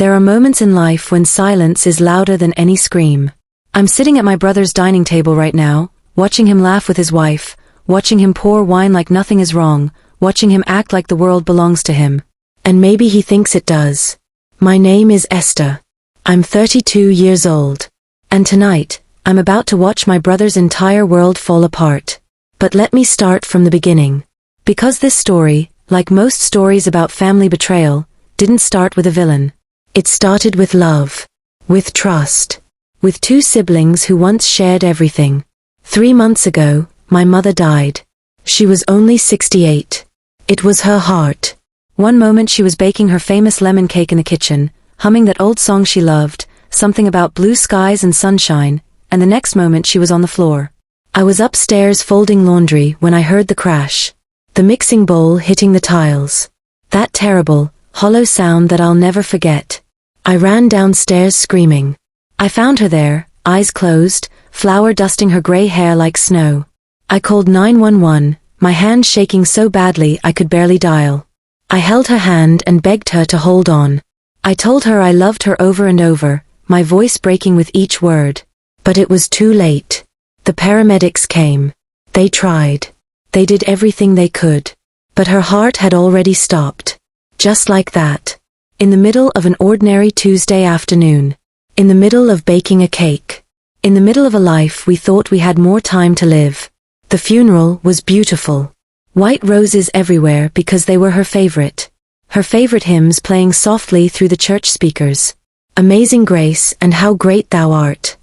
There are moments in life when silence is louder than any scream. I'm sitting at my brother's dining table right now, watching him laugh with his wife, watching him pour wine like nothing is wrong, watching him act like the world belongs to him. And maybe he thinks it does. My name is Esther. I'm 32 years old. And tonight, I'm about to watch my brother's entire world fall apart. But let me start from the beginning. Because this story, like most stories about family betrayal, didn't start with a villain. It started with love. With trust. With two siblings who once shared everything. 3 months ago, my mother died. She was only 68. It was her heart. One moment she was baking her famous lemon cake in the kitchen, humming that old song she loved, something about blue skies and sunshine, and the next moment she was on the floor. I was upstairs folding laundry when I heard the crash. The mixing bowl hitting the tiles. That terrible, hollow sound that I'll never forget. I ran downstairs screaming. I found her there, eyes closed, flour dusting her gray hair like snow. I called 911, my hand shaking so badly I could barely dial. I held her hand and begged her to hold on. I told her I loved her over and over, my voice breaking with each word. But it was too late. The paramedics came. They tried. They did everything they could. But her heart had already stopped. Just like that. In the middle of an ordinary Tuesday afternoon. In the middle of baking a cake. In the middle of a life we thought we had more time to live. The funeral was beautiful. White roses everywhere because they were her favorite. Her favorite hymns playing softly through the church speakers. Amazing Grace and How Great Thou Art.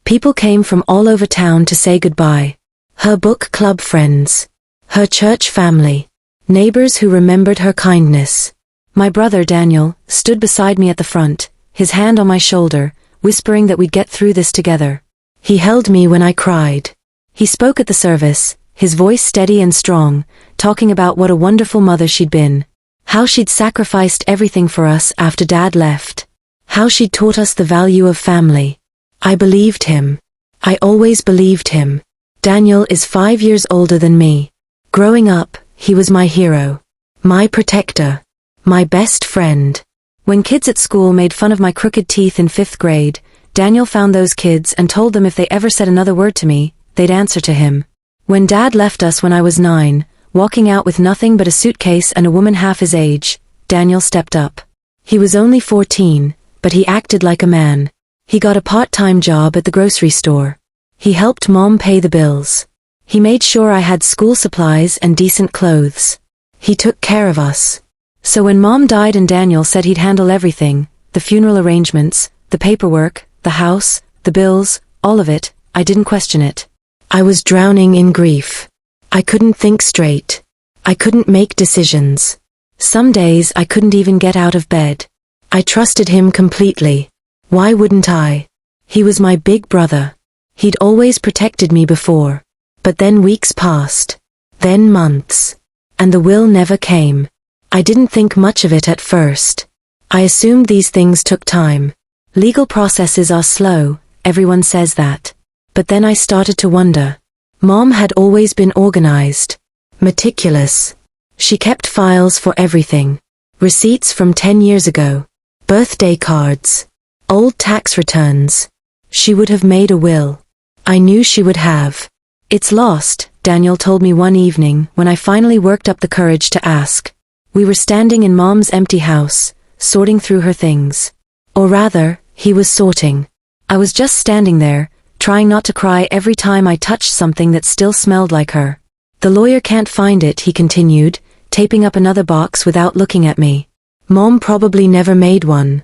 People came from all over town to say goodbye. Her book club friends. Her church family. Neighbors who remembered her kindness. My brother Daniel stood beside me at the front, his hand on my shoulder, whispering that we'd get through this together. He held me when I cried. He spoke at the service, his voice steady and strong, talking about what a wonderful mother she'd been. How she'd sacrificed everything for us after Dad left. How she'd taught us the value of family. I believed him. I always believed him. Daniel is 5 years older than me. Growing up, he was my hero. My protector. My best friend. When kids at school made fun of my crooked teeth in 5th grade, Daniel found those kids and told them if they ever said another word to me, they'd answer to him. When Dad left us when I was 9, walking out with nothing but a suitcase and a woman half his age, Daniel stepped up. He was only 14, but he acted like a man. He got a part-time job at the grocery store. He helped Mom pay the bills. He made sure I had school supplies and decent clothes. He took care of us. So when Mom died and Daniel said he'd handle everything, the funeral arrangements, the paperwork, the house, the bills, all of it, I didn't question it. I was drowning in grief. I couldn't think straight. I couldn't make decisions. Some days I couldn't even get out of bed. I trusted him completely. Why wouldn't I? He was my big brother. He'd always protected me before. But then weeks passed. Then months. And the will never came. I didn't think much of it at first. I assumed these things took time. Legal processes are slow, everyone says that. But then I started to wonder. Mom had always been organized. Meticulous. She kept files for everything. Receipts from 10 years ago. Birthday cards. Old tax returns. She would have made a will. I knew she would have. It's lost, Daniel told me one evening when I finally worked up the courage to ask. We were standing in Mom's empty house, sorting through her things. Or rather, he was sorting. I was just standing there, trying not to cry every time I touched something that still smelled like her. The lawyer can't find it, he continued, taping up another box without looking at me. Mom probably never made one.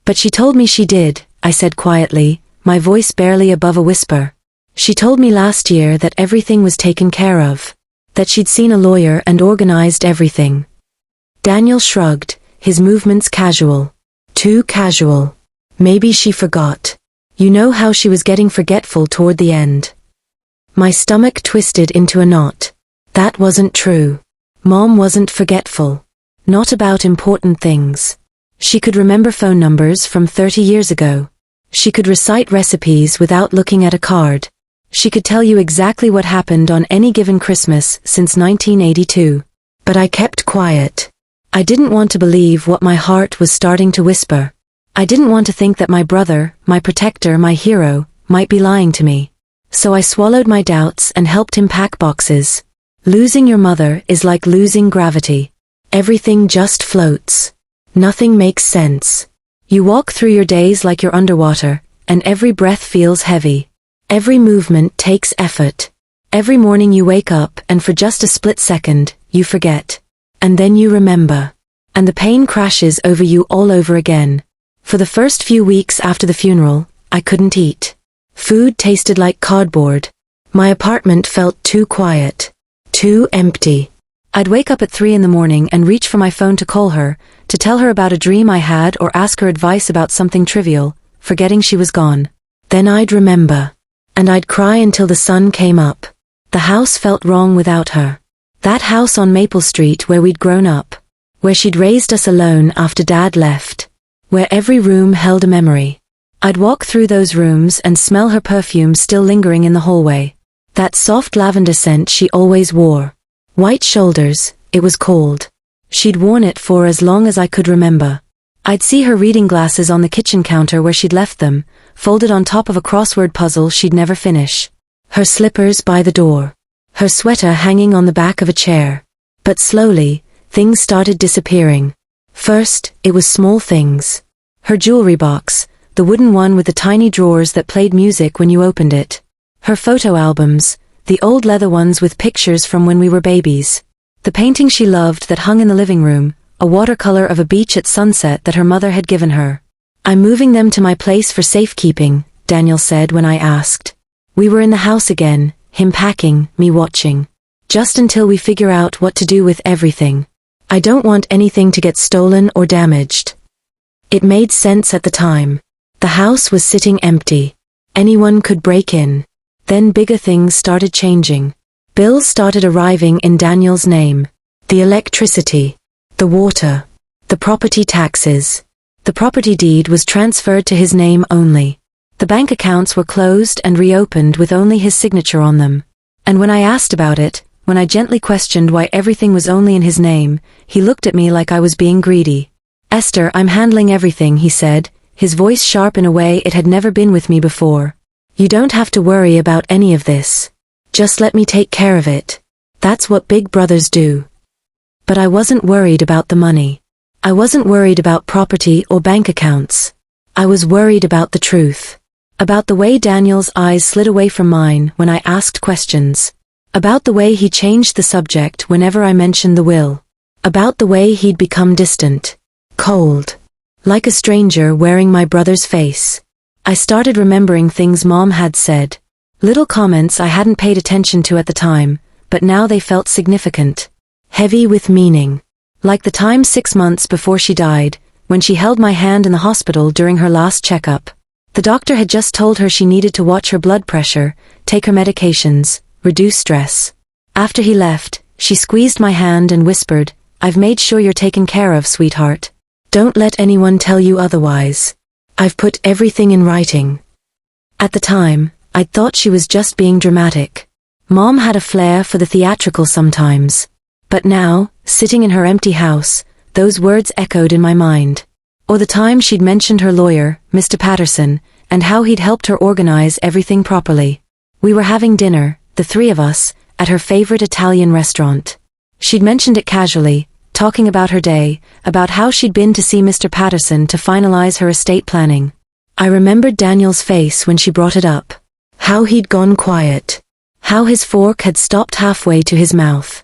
But she told me she did, I said quietly, my voice barely above a whisper. She told me last year that everything was taken care of. That she'd seen a lawyer and organized everything. Daniel shrugged, his movements casual. Too casual. Maybe she forgot. You know how she was getting forgetful toward the end. My stomach twisted into a knot. That wasn't true. Mom wasn't forgetful. Not about important things. She could remember phone numbers from 30 years ago. She could recite recipes without looking at a card. She could tell you exactly what happened on any given Christmas since 1982. But I kept quiet. I didn't want to believe what my heart was starting to whisper. I didn't want to think that my brother, my protector, my hero, might be lying to me. So I swallowed my doubts and helped him pack boxes. Losing your mother is like losing gravity. Everything just floats. Nothing makes sense. You walk through your days like you're underwater, and every breath feels heavy. Every movement takes effort. Every morning you wake up and for just a split second, you forget. And then you remember. And the pain crashes over you all over again. For the first few weeks after the funeral, I couldn't eat. Food tasted like cardboard. My apartment felt too quiet. Too empty. I'd wake up at 3 in the morning and reach for my phone to call her, to tell her about a dream I had or ask her advice about something trivial, forgetting she was gone. Then I'd remember. And I'd cry until the sun came up. The house felt wrong without her. That house on Maple Street where we'd grown up. Where she'd raised us alone after Dad left. Where every room held a memory. I'd walk through those rooms and smell her perfume still lingering in the hallway. That soft lavender scent she always wore. White shoulders, it was called. She'd worn it for as long as I could remember. I'd see her reading glasses on the kitchen counter where she'd left them, folded on top of a crossword puzzle she'd never finish. Her slippers by the door. Her sweater hanging on the back of a chair. But slowly, things started disappearing. First, it was small things. Her jewelry box, the wooden one with the tiny drawers that played music when you opened it. Her photo albums, the old leather ones with pictures from when we were babies. The painting she loved that hung in the living room, a watercolor of a beach at sunset that her mother had given her. "I'm moving them to my place for safekeeping," Daniel said when I asked. We were in the house again, him packing, me watching. Just until we figure out what to do with everything. I don't want anything to get stolen or damaged. It made sense at the time. The house was sitting empty. Anyone could break in. Then bigger things started changing. Bills started arriving in Daniel's name. The electricity. The water. The property taxes. The property deed was transferred to his name only. The bank accounts were closed and reopened with only his signature on them. And when I asked about it, when I gently questioned why everything was only in his name, he looked at me like I was being greedy. "Esther, I'm handling everything," he said, his voice sharp in a way it had never been with me before. "You don't have to worry about any of this. Just let me take care of it. That's what big brothers do." But I wasn't worried about the money. I wasn't worried about property or bank accounts. I was worried about the truth. About the way Daniel's eyes slid away from mine when I asked questions. About the way he changed the subject whenever I mentioned the will. About the way he'd become distant. Cold. Like a stranger wearing my brother's face. I started remembering things Mom had said. Little comments I hadn't paid attention to at the time, but now they felt significant. Heavy with meaning. Like the time 6 months before she died, when she held my hand in the hospital during her last checkup. The doctor had just told her she needed to watch her blood pressure, take her medications, reduce stress. After he left, she squeezed my hand and whispered, "I've made sure you're taken care of, sweetheart. Don't let anyone tell you otherwise. I've put everything in writing." At the time, I'd thought she was just being dramatic. Mom had a flair for the theatrical sometimes. But now, sitting in her empty house, those words echoed in my mind. Or the time she'd mentioned her lawyer, Mr. Patterson, and how he'd helped her organize everything properly. We were having dinner, the three of us, at her favorite Italian restaurant. She'd mentioned it casually, talking about her day, about how she'd been to see Mr. Patterson to finalize her estate planning. I remembered Daniel's face when she brought it up. How he'd gone quiet. How his fork had stopped halfway to his mouth.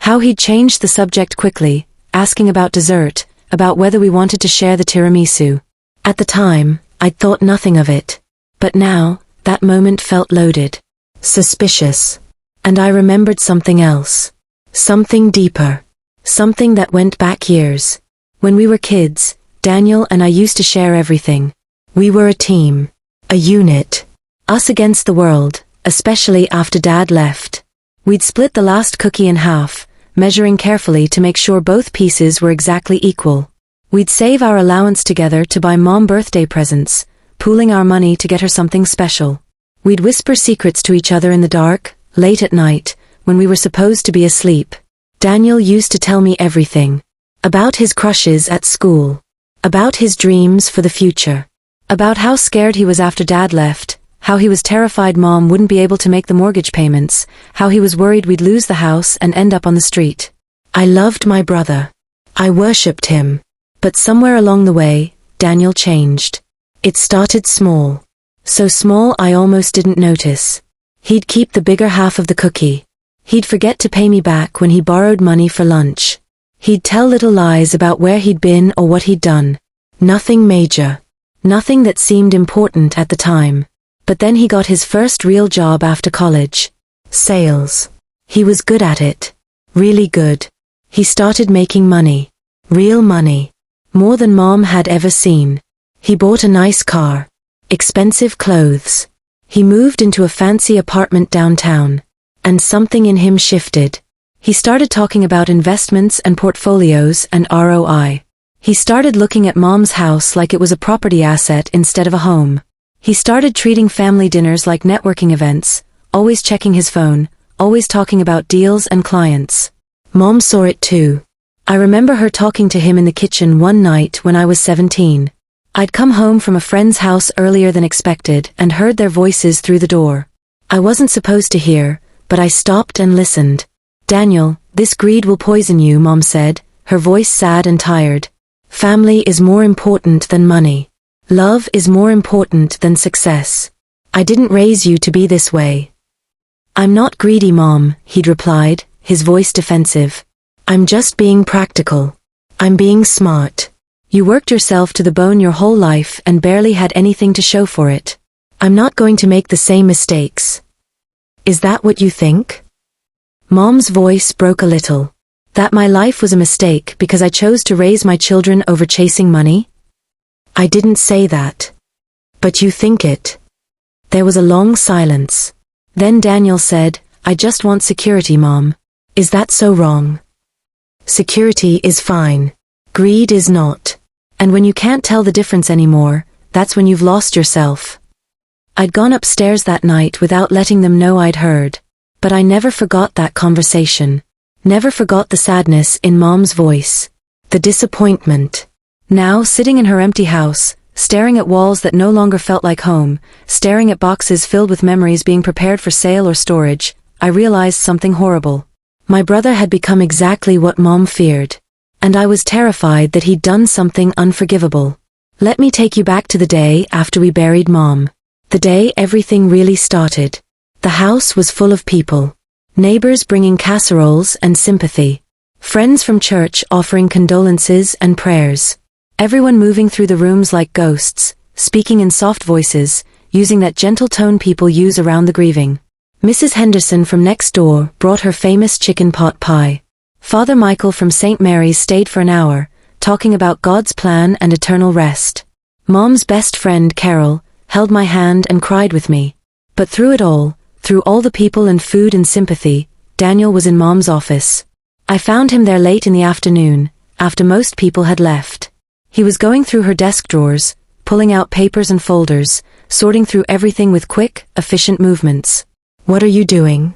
How he'd changed the subject quickly, asking about dessert, about whether we wanted to share the tiramisu. At the time, I'd thought nothing of it. But now, that moment felt loaded. Suspicious. And I remembered something else. Something deeper. Something that went back years. When we were kids, Daniel and I used to share everything. We were a team. A unit. Us against the world, especially after Dad left. We'd split the last cookie in half, measuring carefully to make sure both pieces were exactly equal. We'd save our allowance together to buy Mom birthday presents, pooling our money to get her something special. We'd whisper secrets to each other in the dark, late at night, when we were supposed to be asleep. Daniel used to tell me everything. About his crushes at school. About his dreams for the future. About how scared he was after Dad left, how he was terrified Mom wouldn't be able to make the mortgage payments, how he was worried we'd lose the house and end up on the street. I loved my brother. I worshipped him. But somewhere along the way, Daniel changed. It started small. So small I almost didn't notice. He'd keep the bigger half of the cookie. He'd forget to pay me back when he borrowed money for lunch. He'd tell little lies about where he'd been or what he'd done. Nothing major. Nothing that seemed important at the time. But then he got his first real job after college. Sales. He was good at it. Really good. He started making money. Real money. More than Mom had ever seen. He bought a nice car. Expensive clothes. He moved into a fancy apartment downtown. And something in him shifted. He started talking about investments and portfolios and ROI. He started looking at Mom's house like it was a property asset instead of a home. He started treating family dinners like networking events, always checking his phone, always talking about deals and clients. Mom saw it too. I remember her talking to him in the kitchen one night when I was 17. I'd come home from a friend's house earlier than expected and heard their voices through the door. I wasn't supposed to hear, but I stopped and listened. Daniel, this greed will poison you, Mom said, her voice sad and tired. Family is more important than money. Love is more important than success. I didn't raise you to be this way. I'm not greedy, Mom, he'd replied, his voice defensive. I'm just being practical. I'm being smart. You worked yourself to the bone your whole life and barely had anything to show for it. I'm not going to make the same mistakes. Is that what you think? Mom's voice broke a little. That my life was a mistake because I chose to raise my children over chasing money? I didn't say that. But you think it. There was a long silence. Then Daniel said, I just want security, Mom. Is that so wrong? Security is fine. Greed is not. And when you can't tell the difference anymore, that's when you've lost yourself. I'd gone upstairs that night without letting them know I'd heard. But I never forgot that conversation. Never forgot the sadness in Mom's voice. The disappointment. Now, sitting in her empty house, staring at walls that no longer felt like home, staring at boxes filled with memories being prepared for sale or storage, I realized something horrible. My brother had become exactly what Mom feared. And I was terrified that he'd done something unforgivable. Let me take you back to the day after we buried Mom. The day everything really started. The house was full of people. Neighbors bringing casseroles and sympathy. Friends from church offering condolences and prayers. Everyone moving through the rooms like ghosts, speaking in soft voices, using that gentle tone people use around the grieving. Mrs. Henderson from next door brought her famous chicken pot pie. Father Michael from St. Mary's stayed for an hour, talking about God's plan and eternal rest. Mom's best friend, Carol, held my hand and cried with me. But through it all, through all the people and food and sympathy, Daniel was in Mom's office. I found him there late in the afternoon, after most people had left. He was going through her desk drawers, pulling out papers and folders, sorting through everything with quick, efficient movements. What are you doing?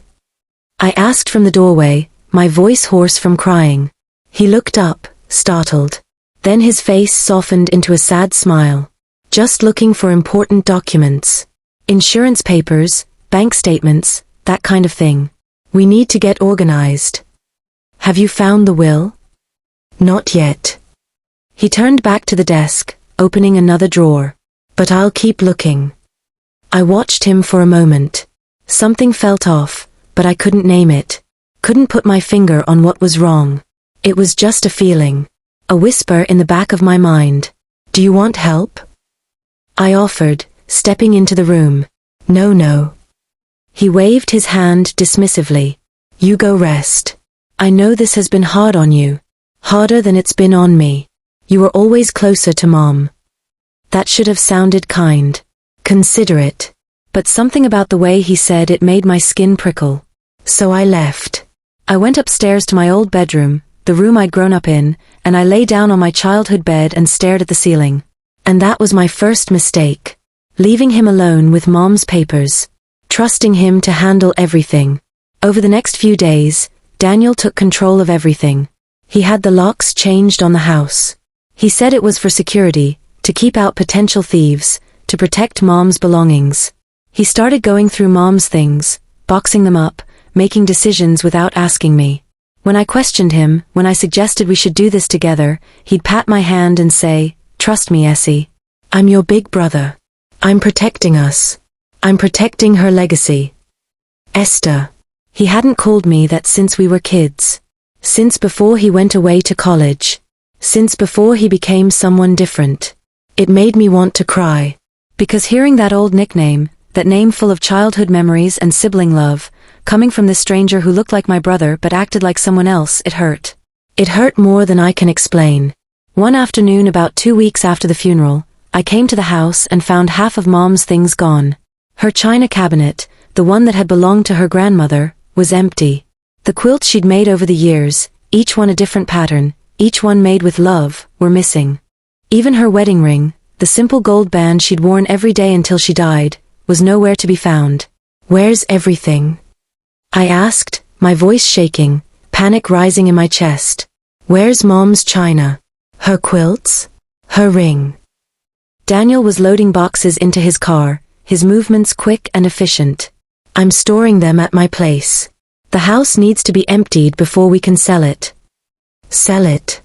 I asked from the doorway, my voice hoarse from crying. He looked up, startled. Then his face softened into a sad smile. Just looking for important documents. Insurance papers, bank statements, that kind of thing. We need to get organized. Have you found the will? Not yet. He turned back to the desk, opening another drawer. But I'll keep looking. I watched him for a moment. Something felt off, but I couldn't name it. Couldn't put my finger on what was wrong. It was just a feeling. A whisper in the back of my mind. Do you want help? I offered, stepping into the room. No. He waved his hand dismissively. You go rest. I know this has been hard on you. Harder than it's been on me. You were always closer to Mom. That should have sounded kind. Considerate. But something about the way he said it made my skin prickle. So I left. I went upstairs to my old bedroom, the room I'd grown up in, and I lay down on my childhood bed and stared at the ceiling. And that was my first mistake. Leaving him alone with Mom's papers. Trusting him to handle everything. Over the next few days, Daniel took control of everything. He had the locks changed on the house. He said it was for security, to keep out potential thieves, to protect Mom's belongings. He started going through Mom's things, boxing them up, making decisions without asking me. When I questioned him, when I suggested we should do this together, he'd pat my hand and say, "Trust me, Essie. I'm your big brother. I'm protecting us. I'm protecting her legacy." Esther. He hadn't called me that since we were kids. Since before he went away to college. Since before he became someone different. It made me want to cry. Because hearing that old nickname, that name full of childhood memories and sibling love, coming from this stranger who looked like my brother but acted like someone else, it hurt. It hurt more than I can explain. One afternoon about 2 weeks after the funeral, I came to the house and found half of Mom's things gone. Her china cabinet, the one that had belonged to her grandmother, was empty. The quilts she'd made over the years, each one a different pattern, each one made with love, were missing. Even her wedding ring, the simple gold band she'd worn every day until she died, was nowhere to be found. "Where's everything?" I asked, my voice shaking, panic rising in my chest. "Where's Mom's china? Her quilts? Her ring?" Daniel was loading boxes into his car, his movements quick and efficient. "I'm storing them at my place. The house needs to be emptied before we can sell it." Sell it.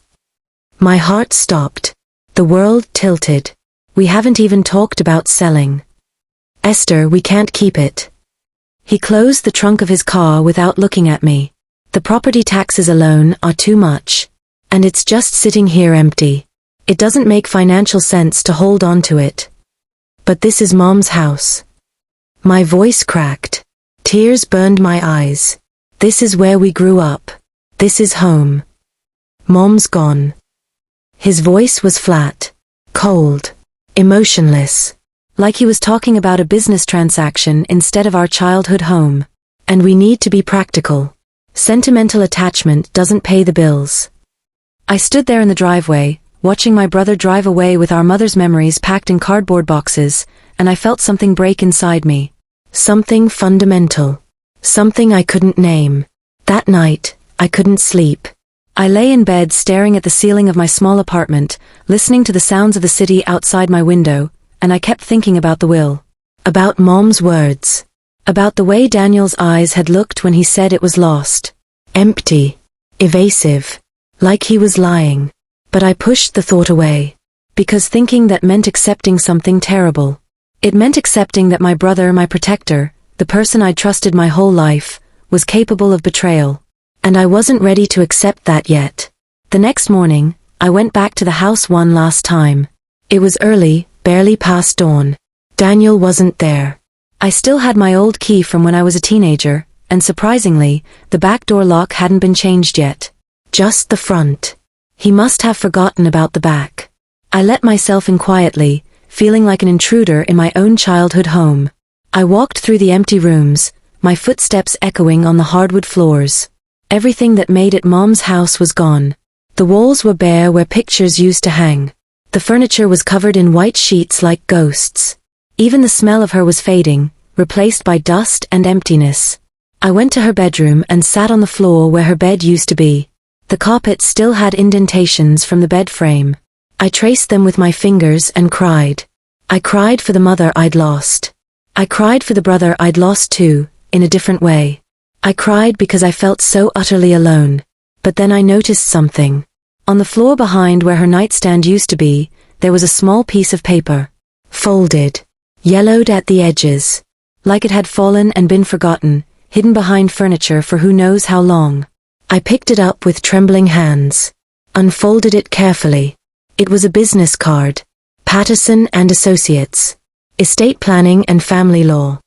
My heart stopped. The world tilted. We haven't even talked about selling. "Esther, we can't keep it." He closed the trunk of his car without looking at me. "The property taxes alone are too much. And it's just sitting here empty. It doesn't make financial sense to hold on to it. But this is Mom's house." My voice cracked. Tears burned my eyes. This is where we grew up. This is home. Mom's gone. His voice was flat, cold, emotionless, like he was talking about a business transaction instead of our childhood home. "And we need to be practical. Sentimental attachment doesn't pay the bills." I stood there in the driveway, watching my brother drive away with our mother's memories packed in cardboard boxes, and I felt something break inside me. Something fundamental. Something I couldn't name. That night, I couldn't sleep. I lay in bed staring at the ceiling of my small apartment, listening to the sounds of the city outside my window, and I kept thinking about the will. About Mom's words. About the way Daniel's eyes had looked when he said it was lost. Empty. Evasive. Like he was lying. But I pushed the thought away. Because thinking that meant accepting something terrible. It meant accepting that my brother, my protector, the person I'd trusted my whole life, was capable of betrayal. And I wasn't ready to accept that yet. The next morning, I went back to the house one last time. It was early, barely past dawn. Daniel wasn't there. I still had my old key from when I was a teenager, and surprisingly, the back door lock hadn't been changed yet. Just the front. He must have forgotten about the back. I let myself in quietly, feeling like an intruder in my own childhood home. I walked through the empty rooms, my footsteps echoing on the hardwood floors. Everything that made it Mom's house was gone. The walls were bare where pictures used to hang. The furniture was covered in white sheets like ghosts. Even the smell of her was fading, replaced by dust and emptiness. I went to her bedroom and sat on the floor where her bed used to be. The carpet still had indentations from the bed frame. I traced them with my fingers and cried. I cried for the mother I'd lost. I cried for the brother I'd lost too, in a different way. I cried because I felt so utterly alone. But then I noticed something. On the floor behind where her nightstand used to be, there was a small piece of paper. Folded. Yellowed at the edges. Like it had fallen and been forgotten, hidden behind furniture for who knows how long. I picked it up with trembling hands. Unfolded it carefully. It was a business card. Patterson and Associates. Estate planning and family law.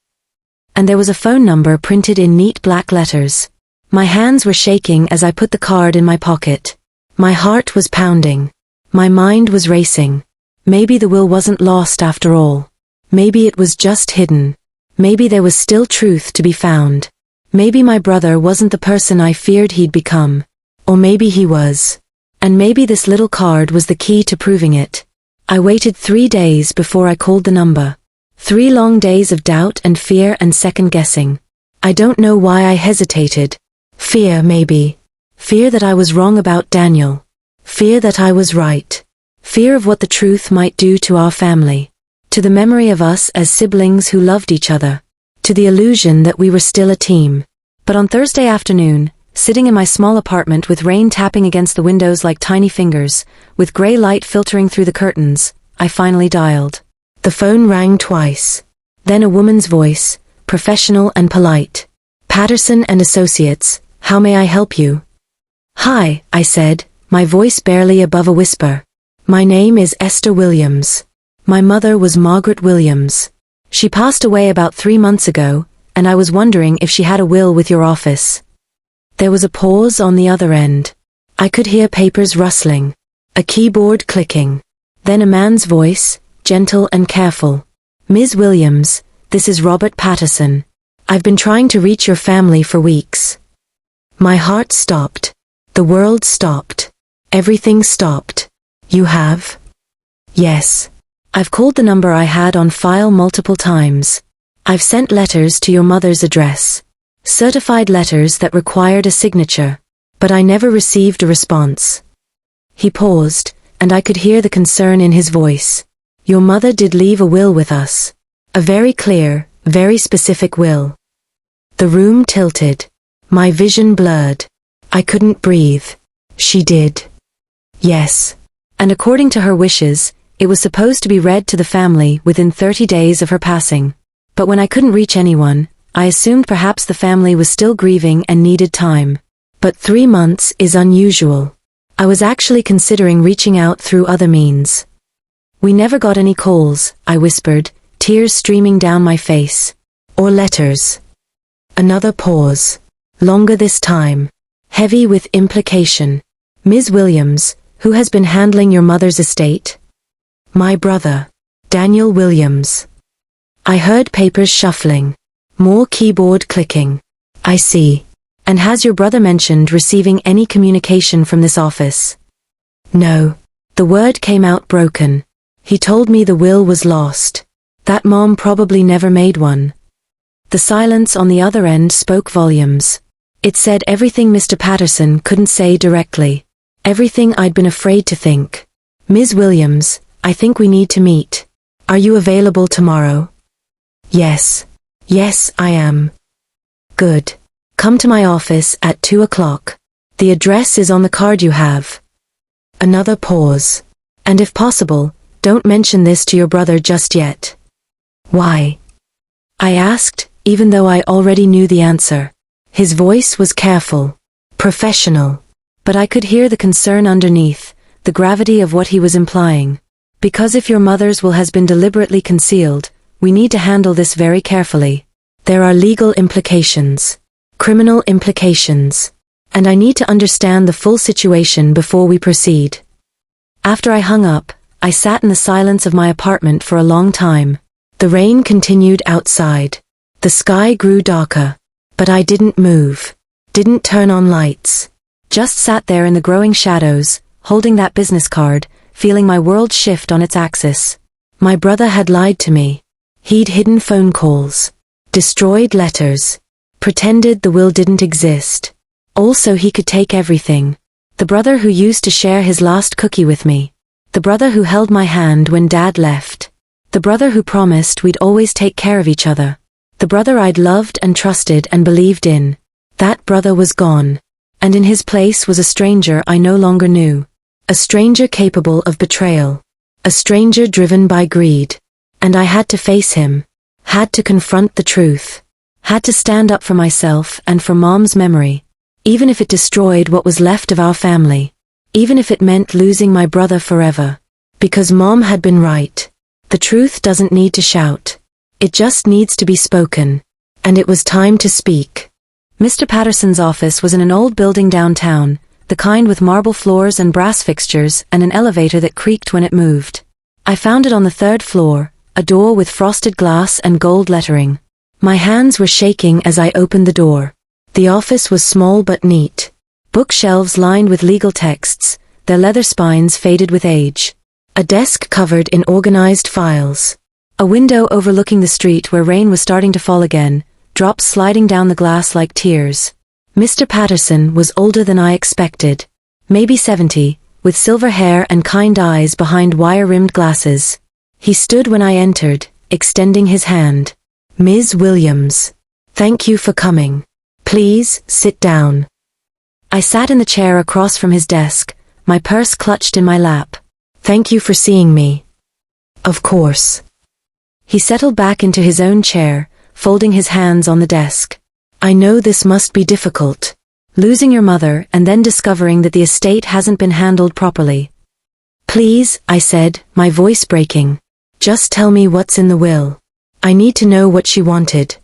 And there was a phone number printed in neat black letters. My hands were shaking as I put the card in my pocket. My heart was pounding. My mind was racing. Maybe the will wasn't lost after all. Maybe it was just hidden. Maybe there was still truth to be found. Maybe my brother wasn't the person I feared he'd become. Or maybe he was. And maybe this little card was the key to proving it. I waited 3 days before I called the number. 3 long days of doubt and fear and second guessing. I don't know why I hesitated. Fear, maybe. Fear that I was wrong about Daniel. Fear that I was right. Fear of what the truth might do to our family. To the memory of us as siblings who loved each other. To the illusion that we were still a team. But on Thursday afternoon, sitting in my small apartment with rain tapping against the windows like tiny fingers, with grey light filtering through the curtains, I finally dialed. The phone rang twice. Then a woman's voice, professional and polite. Patterson and Associates, how may I help you? Hi, I said, my voice barely above a whisper. My name is Esther Williams. My mother was Margaret Williams. She passed away about 3 months ago, and I was wondering if she had a will with your office. There was a pause on the other end. I could hear papers rustling, a keyboard clicking. Then a man's voice, gentle and careful. Ms. Williams, this is Robert Patterson. I've been trying to reach your family for weeks. My heart stopped. The world stopped. Everything stopped. You have? Yes. I've called the number I had on file multiple times. I've sent letters to your mother's address. Certified letters that required a signature. But I never received a response. He paused, and I could hear the concern in his voice. Your mother did leave a will with us. A very clear, very specific will. The room tilted. My vision blurred. I couldn't breathe. She did. Yes. And according to her wishes, it was supposed to be read to the family within 30 days of her passing. But when I couldn't reach anyone, I assumed perhaps the family was still grieving and needed time. But 3 months is unusual. I was actually considering reaching out through other means. We never got any calls, I whispered, tears streaming down my face. Or letters. Another pause. Longer this time. Heavy with implication. Ms. Williams, who has been handling your mother's estate? My brother, Daniel Williams. I heard papers shuffling. More keyboard clicking. I see. And has your brother mentioned receiving any communication from this office? No. The word came out broken. He told me the will was lost. That Mom probably never made one. The silence on the other end spoke volumes. It said everything Mr. Patterson couldn't say directly. Everything I'd been afraid to think. Ms. Williams, I think we need to meet. Are you available tomorrow? Yes. Yes, I am. Good. Come to my office at 2 o'clock. The address is on the card you have. Another pause. And if possible, don't mention this to your brother just yet. Why? I asked, even though I already knew the answer. His voice was careful, professional, but I could hear the concern underneath, the gravity of what he was implying. Because if your mother's will has been deliberately concealed, we need to handle this very carefully. There are legal implications, criminal implications, and I need to understand the full situation before we proceed. After I hung up, I sat in the silence of my apartment for a long time. The rain continued outside. The sky grew darker. But I didn't move. Didn't turn on lights. Just sat there in the growing shadows, holding that business card, feeling my world shift on its axis. My brother had lied to me. He'd hidden phone calls. Destroyed letters. Pretended the will didn't exist. Also he could take everything. The brother who used to share his last cookie with me. The brother who held my hand when Dad left. The brother who promised we'd always take care of each other. The brother I'd loved and trusted and believed in. That brother was gone. And in his place was a stranger I no longer knew. A stranger capable of betrayal. A stranger driven by greed. And I had to face him. Had to confront the truth. Had to stand up for myself and for Mom's memory. Even if it destroyed what was left of our family. Even if it meant losing my brother forever. Because Mom had been right. The truth doesn't need to shout. It just needs to be spoken. And it was time to speak. Mr. Patterson's office was in an old building downtown, the kind with marble floors and brass fixtures and an elevator that creaked when it moved. I found it on the 3rd floor, a door with frosted glass and gold lettering. My hands were shaking as I opened the door. The office was small but neat. Bookshelves lined with legal texts, their leather spines faded with age. A desk covered in organized files. A window overlooking the street where rain was starting to fall again, drops sliding down the glass like tears. Mr. Patterson was older than I expected. Maybe 70, with silver hair and kind eyes behind wire-rimmed glasses. He stood when I entered, extending his hand. "Ms. Williams. Thank you for coming. Please, sit down." I sat in the chair across from his desk, my purse clutched in my lap. "Thank you for seeing me." "Of course." He settled back into his own chair, folding his hands on the desk. "I know this must be difficult. Losing your mother and then discovering that the estate hasn't been handled properly." "Please," I said, my voice breaking. "Just tell me what's in the will. I need to know what she wanted."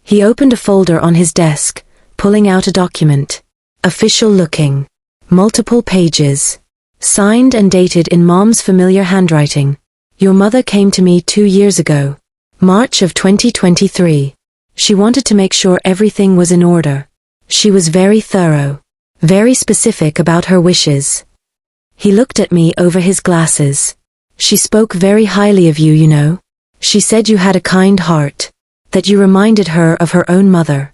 He opened a folder on his desk, pulling out a document. Official looking. Multiple pages. Signed and dated in Mom's familiar handwriting. "Your mother came to me 2 years ago. March of 2023. She wanted to make sure everything was in order. She was very thorough. Very specific about her wishes." He looked at me over his glasses. "She spoke very highly of you, you know. She said you had a kind heart. That you reminded her of her own mother."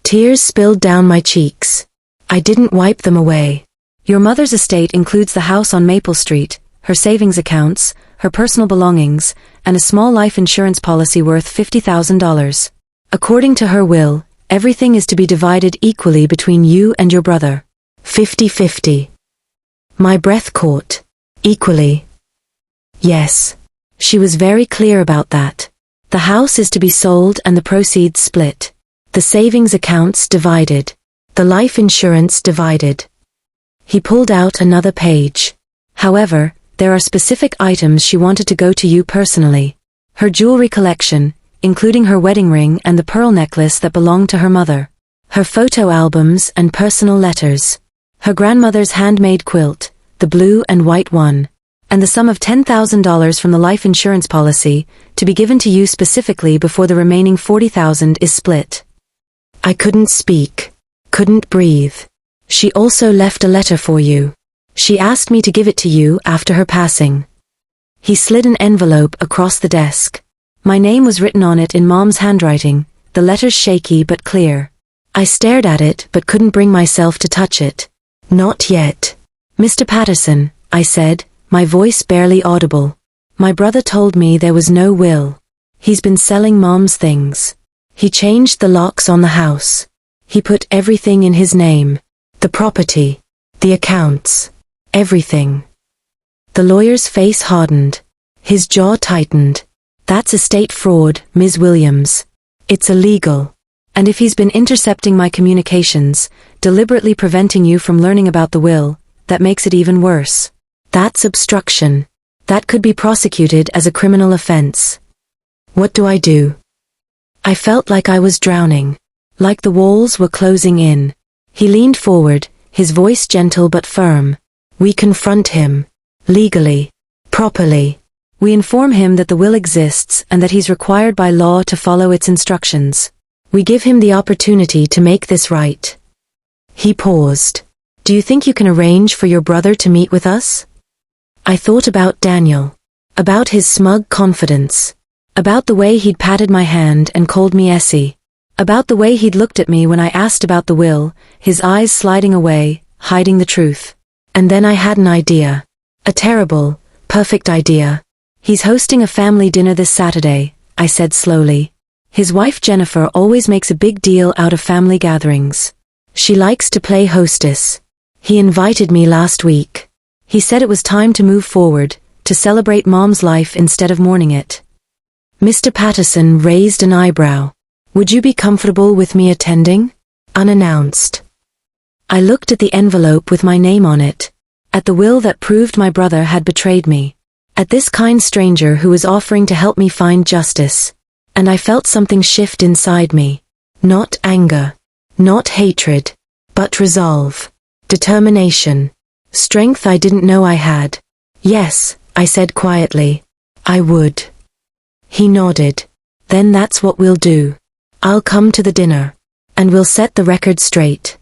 Tears spilled down my cheeks. I didn't wipe them away. "Your mother's estate includes the house on Maple Street, her savings accounts, her personal belongings, and a small life insurance policy worth $50,000. According to her will, everything is to be divided equally between you and your brother. 50-50. My breath caught. Equally. Yes. She was very clear about that. The house is to be sold and the proceeds split. The savings accounts divided. The life insurance divided. He pulled out another page. However, there are specific items she wanted to go to you personally. Her jewelry collection, including her wedding ring and the pearl necklace that belonged to her mother. Her photo albums and personal letters. Her grandmother's handmade quilt, the blue and white one. And the sum of $10,000 from the life insurance policy, to be given to you specifically before the remaining $40,000 is split. I couldn't speak. Couldn't breathe. She also left a letter for you. She asked me to give it to you after her passing. He slid an envelope across the desk. My name was written on it in Mom's handwriting, the letters shaky but clear. I stared at it but couldn't bring myself to touch it. "Not yet. Mr. Patterson," I said, my voice barely audible. "My brother told me there was no will. He's been selling Mom's things. He changed the locks on the house. He put everything in his name. The property. The accounts. Everything." The lawyer's face hardened. His jaw tightened. "That's estate fraud, Ms. Williams. It's illegal. And if he's been intercepting my communications, deliberately preventing you from learning about the will, that makes it even worse. That's obstruction. That could be prosecuted as a criminal offense. What do I do?" I felt like I was drowning. Like the walls were closing in. He leaned forward, his voice gentle but firm. "We confront him. Legally. Properly. We inform him that the will exists and that he's required by law to follow its instructions. We give him the opportunity to make this right." He paused. "Do you think you can arrange for your brother to meet with us?" I thought about Daniel. About his smug confidence. About the way he'd patted my hand and called me Essie. About the way he'd looked at me when I asked about the will, his eyes sliding away, hiding the truth. And then I had an idea. A terrible, perfect idea. "He's hosting a family dinner this Saturday," I said slowly. "His wife Jennifer always makes a big deal out of family gatherings. She likes to play hostess. He invited me last week. He said it was time to move forward, to celebrate Mom's life instead of mourning it." Mr. Patterson raised an eyebrow. "Would you be comfortable with me attending?" Unannounced. I looked at the envelope with my name on it. At the will that proved my brother had betrayed me. At this kind stranger who was offering to help me find justice. And I felt something shift inside me. Not anger. Not hatred. But resolve. Determination. Strength I didn't know I had. "Yes," I said quietly. "I would." He nodded. "Then that's what we'll do. I'll come to the dinner. And we'll set the record straight."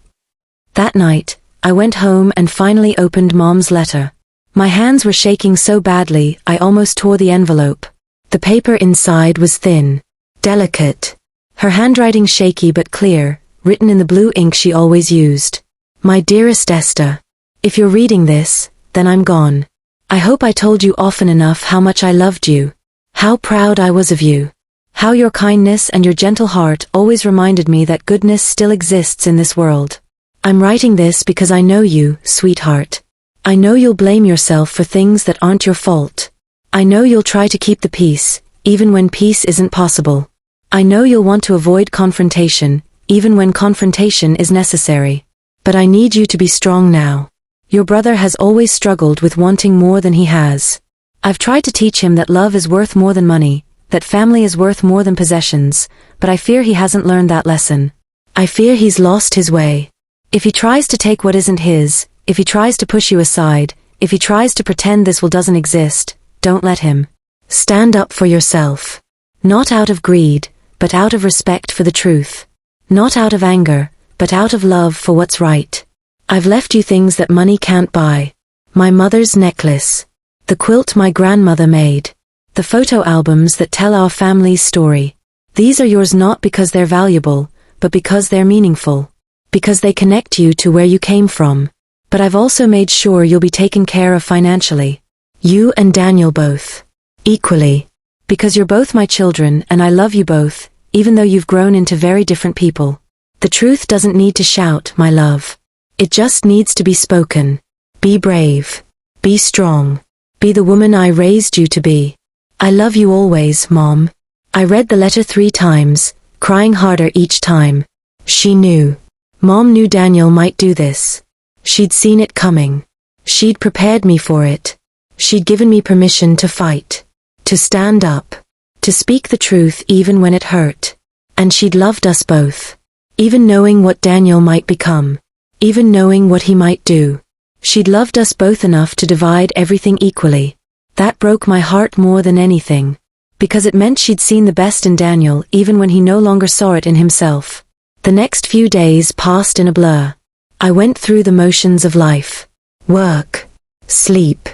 That night, I went home and finally opened Mom's letter. My hands were shaking so badly, I almost tore the envelope. The paper inside was thin. Delicate. Her handwriting shaky but clear, written in the blue ink she always used. My dearest Esther, if you're reading this, then I'm gone. I hope I told you often enough how much I loved you, how proud I was of you, how your kindness and your gentle heart always reminded me that goodness still exists in this world. I'm writing this because I know you, sweetheart. I know you'll blame yourself for things that aren't your fault. I know you'll try to keep the peace, even when peace isn't possible. I know you'll want to avoid confrontation, even when confrontation is necessary. But I need you to be strong now. Your brother has always struggled with wanting more than he has. I've tried to teach him that love is worth more than money, that family is worth more than possessions, but I fear he hasn't learned that lesson. I fear he's lost his way. If he tries to take what isn't his, if he tries to push you aside, if he tries to pretend this doesn't exist, don't let him. Stand up for yourself. Not out of greed, but out of respect for the truth. Not out of anger, but out of love for what's right. I've left you things that money can't buy. My mother's necklace. The quilt my grandmother made. The photo albums that tell our family's story. These are yours not because they're valuable, but because they're meaningful. Because they connect you to where you came from. But I've also made sure you'll be taken care of financially. You and Daniel both. Equally. Because you're both my children and I love you both, even though you've grown into very different people. The truth doesn't need to shout, my love. It just needs to be spoken. Be brave. Be strong. Be the woman I raised you to be. I love you always, Mom. I read the letter 3 times, crying harder each time. She knew. Mom knew Daniel might do this. She'd seen it coming. She'd prepared me for it. She'd given me permission to fight. To stand up. To speak the truth even when it hurt. And she'd loved us both. Even knowing what Daniel might become. Even knowing what he might do. She'd loved us both enough to divide everything equally. That broke my heart more than anything. Because it meant she'd seen the best in Daniel even when he no longer saw it in himself. The next few days passed in a blur. I went through the motions of life. Work. Sleep.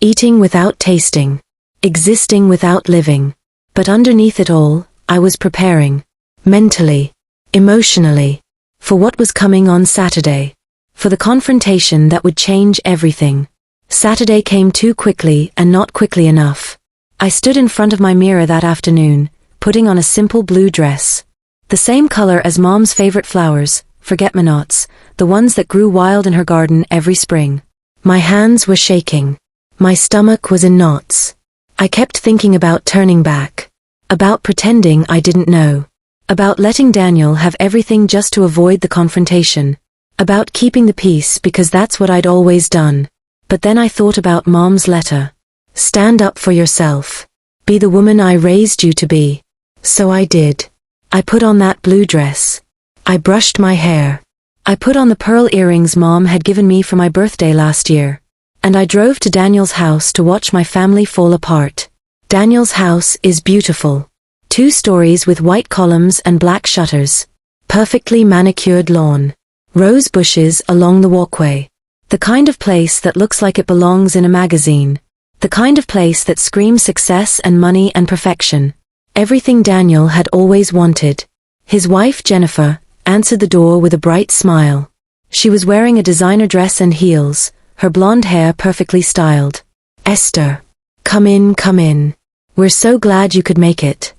Eating without tasting. Existing without living. But underneath it all, I was preparing. Mentally. Emotionally. For what was coming on Saturday. For the confrontation that would change everything. Saturday came too quickly and not quickly enough. I stood in front of my mirror that afternoon, putting on a simple blue dress. The same color as Mom's favorite flowers, forget-me-nots, the ones that grew wild in her garden every spring. My hands were shaking. My stomach was in knots. I kept thinking about turning back. About pretending I didn't know. About letting Daniel have everything just to avoid the confrontation. About keeping the peace because that's what I'd always done. But then I thought about Mom's letter. Stand up for yourself. Be the woman I raised you to be. So I did. I put on that blue dress. I brushed my hair. I put on the pearl earrings Mom had given me for my birthday last year. And I drove to Daniel's house to watch my family fall apart. Daniel's house is beautiful. 2 stories with white columns and black shutters. Perfectly manicured lawn. Rose bushes along the walkway. The kind of place that looks like it belongs in a magazine. The kind of place that screams success and money and perfection. Everything Daniel had always wanted. His wife, Jennifer, answered the door with a bright smile. She was wearing a designer dress and heels, her blonde hair perfectly styled. Esther. Come in, come in. We're so glad you could make it.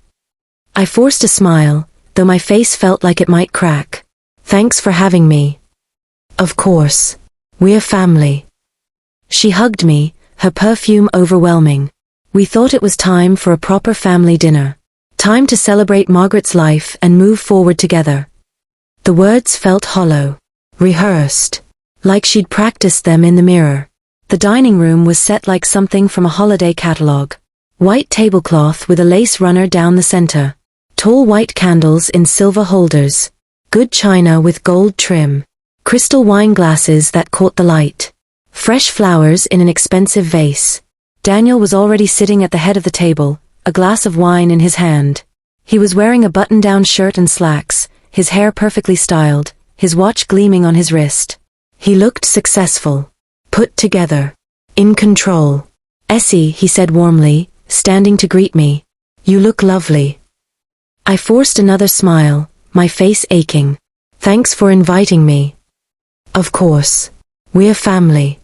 I forced a smile, though my face felt like it might crack. Thanks for having me. Of course. We're family. She hugged me, her perfume overwhelming. We thought it was time for a proper family dinner. Time to celebrate Margaret's life and move forward together. The words felt hollow. Rehearsed. Like she'd practiced them in the mirror. The dining room was set like something from a holiday catalogue. White tablecloth with a lace runner down the center. Tall white candles in silver holders. Good china with gold trim. Crystal wine glasses that caught the light. Fresh flowers in an expensive vase. Daniel was already sitting at the head of the table, a glass of wine in his hand. He was wearing a button-down shirt and slacks, his hair perfectly styled, his watch gleaming on his wrist. He looked successful. Put together. In control. Essie, he said warmly, standing to greet me. You look lovely. I forced another smile, my face aching. Thanks for inviting me. Of course. We're family.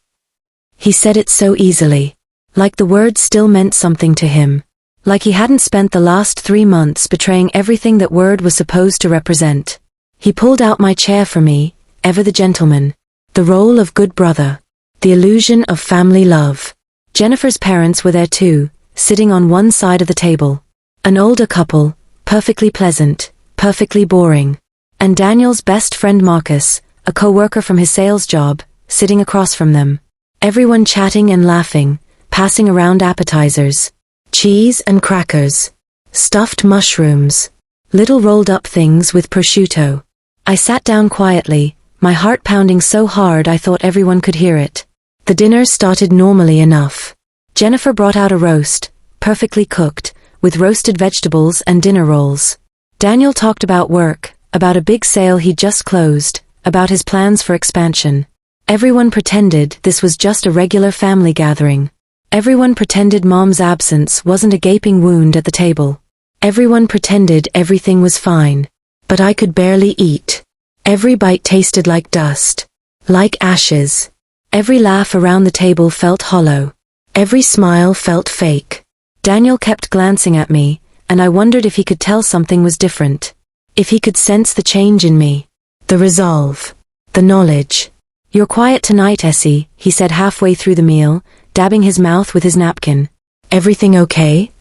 He said it so easily. Like the words still meant something to him. Like he hadn't spent the last 3 months betraying everything that word was supposed to represent. He pulled out my chair for me, ever the gentleman. The role of good brother. The illusion of family love. Jennifer's parents were there too, sitting on one side of the table. An older couple, perfectly pleasant, perfectly boring. And Daniel's best friend Marcus, a co-worker from his sales job, sitting across from them. Everyone chatting and laughing, passing around appetizers. Cheese and crackers. Stuffed mushrooms. Little rolled-up things with prosciutto. I sat down quietly, my heart pounding so hard I thought everyone could hear it. The dinner started normally enough. Jennifer brought out a roast, perfectly cooked, with roasted vegetables and dinner rolls. Daniel talked about work, about a big sale he'd just closed, about his plans for expansion. Everyone pretended this was just a regular family gathering. Everyone pretended Mom's absence wasn't a gaping wound at the table. Everyone pretended everything was fine. But I could barely eat. Every bite tasted like dust. Like ashes. Every laugh around the table felt hollow. Every smile felt fake. Daniel kept glancing at me, and I wondered if he could tell something was different. If he could sense the change in me. The resolve. The knowledge. You're quiet tonight, Essie, he said halfway through the meal, dabbing his mouth with his napkin. Everything okay?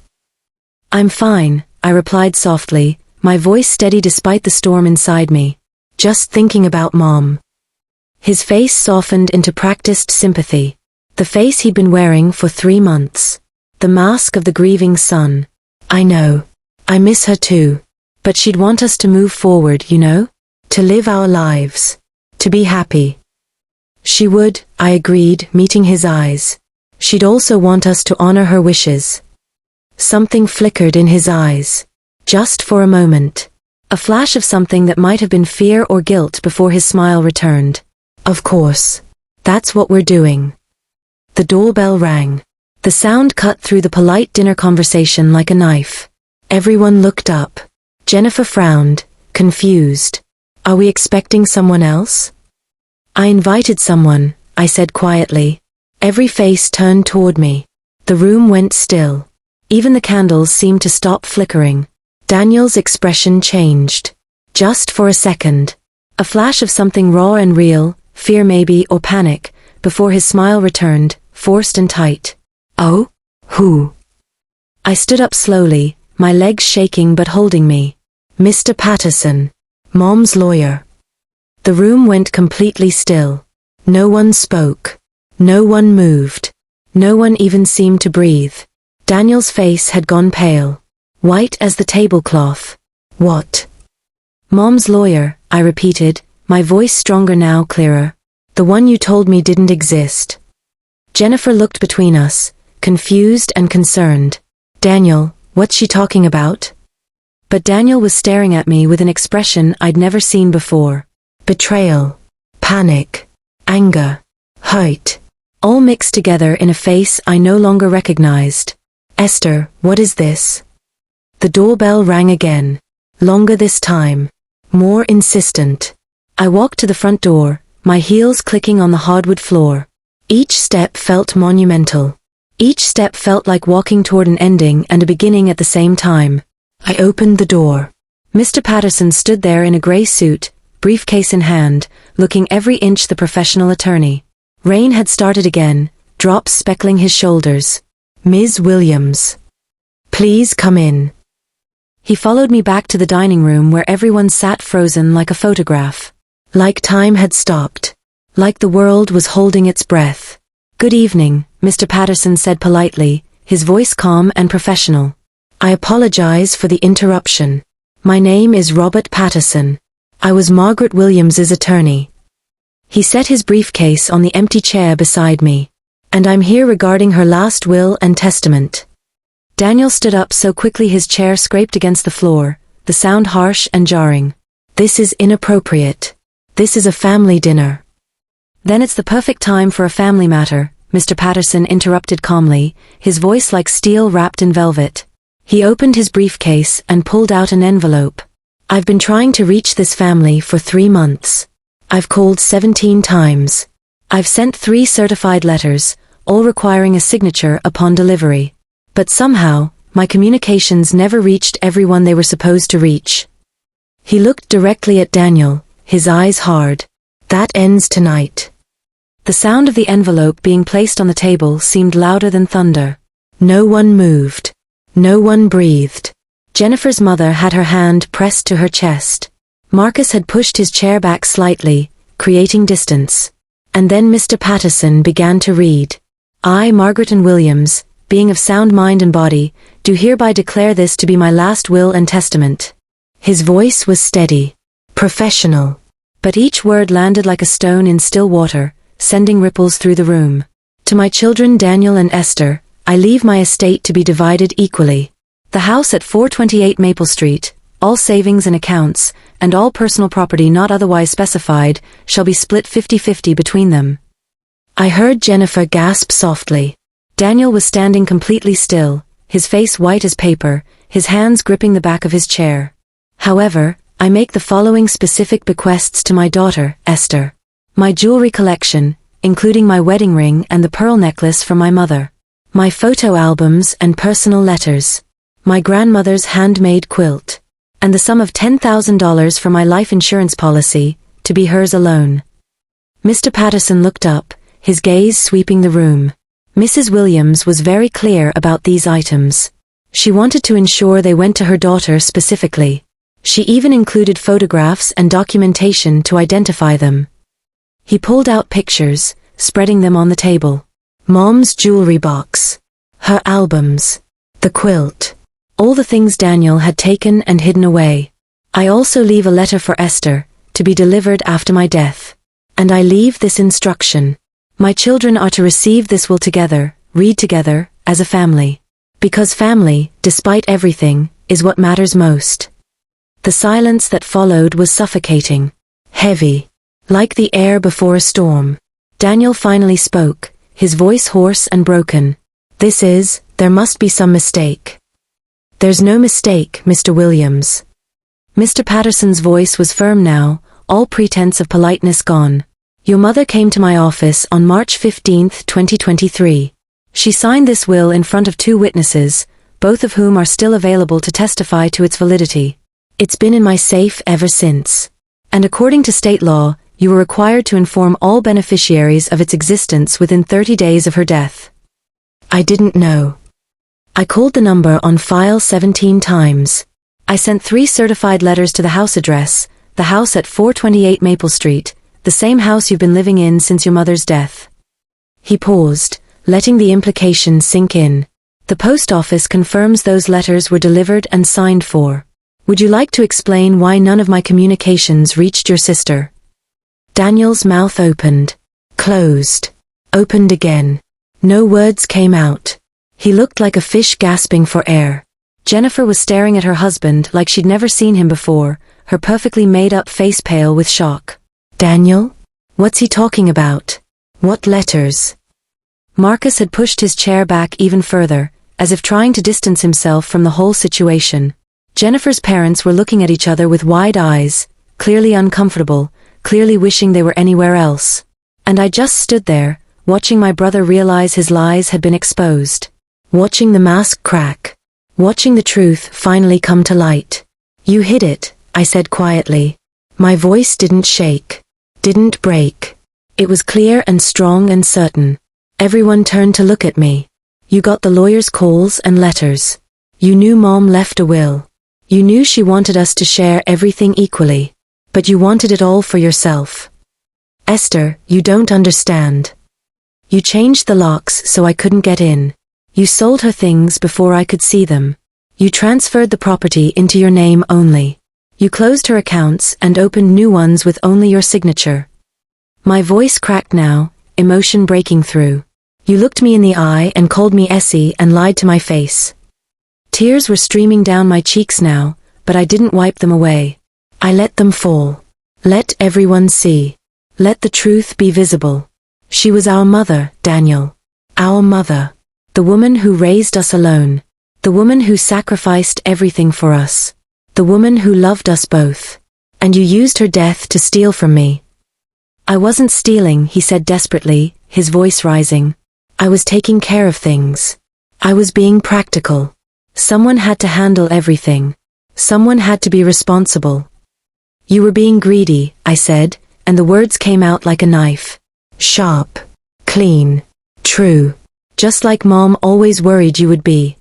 I'm fine, I replied softly, my voice steady despite the storm inside me. Just thinking about Mom. His face softened into practiced sympathy. The face he'd been wearing for 3 months. The mask of the grieving son. I know. I miss her too. But she'd want us to move forward, you know? To live our lives. To be happy. She would, I agreed, meeting his eyes. She'd also want us to honor her wishes. Something flickered in his eyes. Just for a moment. A flash of something that might have been fear or guilt before his smile returned. Of course. That's what we're doing. The doorbell rang. The sound cut through the polite dinner conversation like a knife. Everyone looked up. Jennifer frowned, confused. Are we expecting someone else? I invited someone, I said quietly. Every face turned toward me. The room went still. Even the candles seemed to stop flickering. Daniel's expression changed. Just for a second. A flash of something raw and real, fear maybe or panic, before his smile returned, forced and tight. Oh? Who? I stood up slowly, my legs shaking but holding me. Mr. Patterson. Mom's lawyer. The room went completely still. No one spoke. No one moved. No one even seemed to breathe. Daniel's face had gone pale. White as the tablecloth. What? Mom's lawyer, I repeated, my voice stronger now, clearer. The one you told me didn't exist. Jennifer looked between us, confused and concerned. Daniel, what's she talking about? But Daniel was staring at me with an expression I'd never seen before. Betrayal. Panic. Anger. Hurt. All mixed together in a face I no longer recognized. Esther, what is this? The doorbell rang again. Longer this time. More insistent. I walked to the front door, my heels clicking on the hardwood floor. Each step felt monumental. Each step felt like walking toward an ending and a beginning at the same time. I opened the door. Mr. Patterson stood there in a gray suit, briefcase in hand, looking every inch the professional attorney. Rain had started again, drops speckling his shoulders. Ms. Williams. Please come in. He followed me back to the dining room where everyone sat frozen like a photograph. Like time had stopped. Like the world was holding its breath. Good evening, Mr. Patterson said politely, his voice calm and professional. I apologize for the interruption. My name is Robert Patterson. I was Margaret Williams's attorney. He set his briefcase on the empty chair beside me. And I'm here regarding her last will and testament. Daniel stood up so quickly his chair scraped against the floor, the sound harsh and jarring. This is inappropriate. This is a family dinner. Then it's the perfect time for a family matter, Mr. Patterson interrupted calmly, his voice like steel wrapped in velvet. He opened his briefcase and pulled out an envelope. I've been trying to reach this family for 3 months. I've called 17 times. I've sent 3 certified letters, all requiring a signature upon delivery. But somehow, my communications never reached everyone they were supposed to reach. He looked directly at Daniel, his eyes hard. That ends tonight. The sound of the envelope being placed on the table seemed louder than thunder. No one moved. No one breathed. Jennifer's mother had her hand pressed to her chest. Marcus had pushed his chair back slightly, creating distance. And then Mr. Patterson began to read. I, Margaret and Williams, being of sound mind and body, do hereby declare this to be my last will and testament. His voice was steady, professional, but each word landed like a stone in still water, sending ripples through the room. To my children Daniel and Esther, I leave my estate to be divided equally. The house at 428 Maple Street, all savings and accounts, and all personal property not otherwise specified, shall be split 50-50 between them. I heard Jennifer gasp softly. Daniel was standing completely still, his face white as paper, his hands gripping the back of his chair. However, I make the following specific bequests to my daughter, Esther. My jewelry collection, including my wedding ring and the pearl necklace from my mother. My photo albums and personal letters. My grandmother's handmade quilt. And the sum of $10,000 for my life insurance policy, to be hers alone. Mr. Patterson looked up, his gaze sweeping the room. Mrs. Williams was very clear about these items. She wanted to ensure they went to her daughter specifically. She even included photographs and documentation to identify them. He pulled out pictures, spreading them on the table. Mom's jewelry box. Her albums. The quilt. All the things Daniel had taken and hidden away. I also leave a letter for Esther, to be delivered after my death. And I leave this instruction. My children are to receive this will together, read together, as a family. Because family, despite everything, is what matters most. The silence that followed was suffocating. Heavy. Like the air before a storm. Daniel finally spoke, his voice hoarse and broken. There must be some mistake. There's no mistake, Mr. Williams. Mr. Patterson's voice was firm now, all pretense of politeness gone. Your mother came to my office on March 15, 2023. She signed this will in front of 2 witnesses, both of whom are still available to testify to its validity. It's been in my safe ever since. And according to state law, you were required to inform all beneficiaries of its existence within 30 days of her death. I didn't know. I called the number on file 17 times. I sent 3 certified letters to the house address, the house at 428 Maple Street, the same house you've been living in since your mother's death. He paused, letting the implication sink in. The post office confirms those letters were delivered and signed for. Would you like to explain why none of my communications reached your sister? Daniel's mouth opened. Closed. Opened again. No words came out. He looked like a fish gasping for air. Jennifer was staring at her husband like she'd never seen him before, her perfectly made-up face pale with shock. Daniel? What's he talking about? What letters? Marcus had pushed his chair back even further, as if trying to distance himself from the whole situation. Jennifer's parents were looking at each other with wide eyes, clearly uncomfortable, clearly wishing they were anywhere else. And I just stood there, watching my brother realize his lies had been exposed. Watching the mask crack. Watching the truth finally come to light. You hid it, I said quietly. My voice didn't shake. Didn't break. It was clear and strong and certain. Everyone turned to look at me. You got the lawyer's calls and letters. You knew Mom left a will. You knew she wanted us to share everything equally. But you wanted it all for yourself. Esther, you don't understand. You changed the locks so I couldn't get in. You sold her things before I could see them. You transferred the property into your name only. You closed her accounts and opened new ones with only your signature. My voice cracked now, emotion breaking through. You looked me in the eye and called me Essie and lied to my face. Tears were streaming down my cheeks now, but I didn't wipe them away. I let them fall. Let everyone see. Let the truth be visible. She was our mother, Daniel. Our mother. The woman who raised us alone. The woman who sacrificed everything for us. The woman who loved us both. And you used her death to steal from me. I wasn't stealing, he said desperately, his voice rising. I was taking care of things. I was being practical. Someone had to handle everything. Someone had to be responsible. You were being greedy, I said, and the words came out like a knife. Sharp. Clean. True. Just like Mom always worried you would be.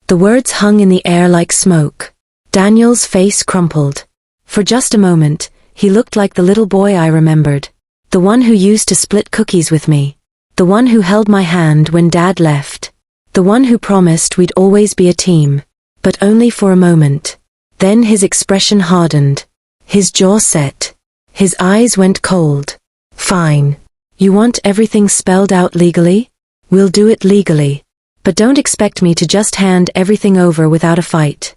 The words hung in the air like smoke. Daniel's face crumpled. For just a moment, he looked like the little boy I remembered. The one who used to split cookies with me. The one who held my hand when Dad left. The one who promised we'd always be a team. But only for a moment. Then his expression hardened. His jaw set. His eyes went cold. Fine. You want everything spelled out legally? We'll do it legally. But don't expect me to just hand everything over without a fight.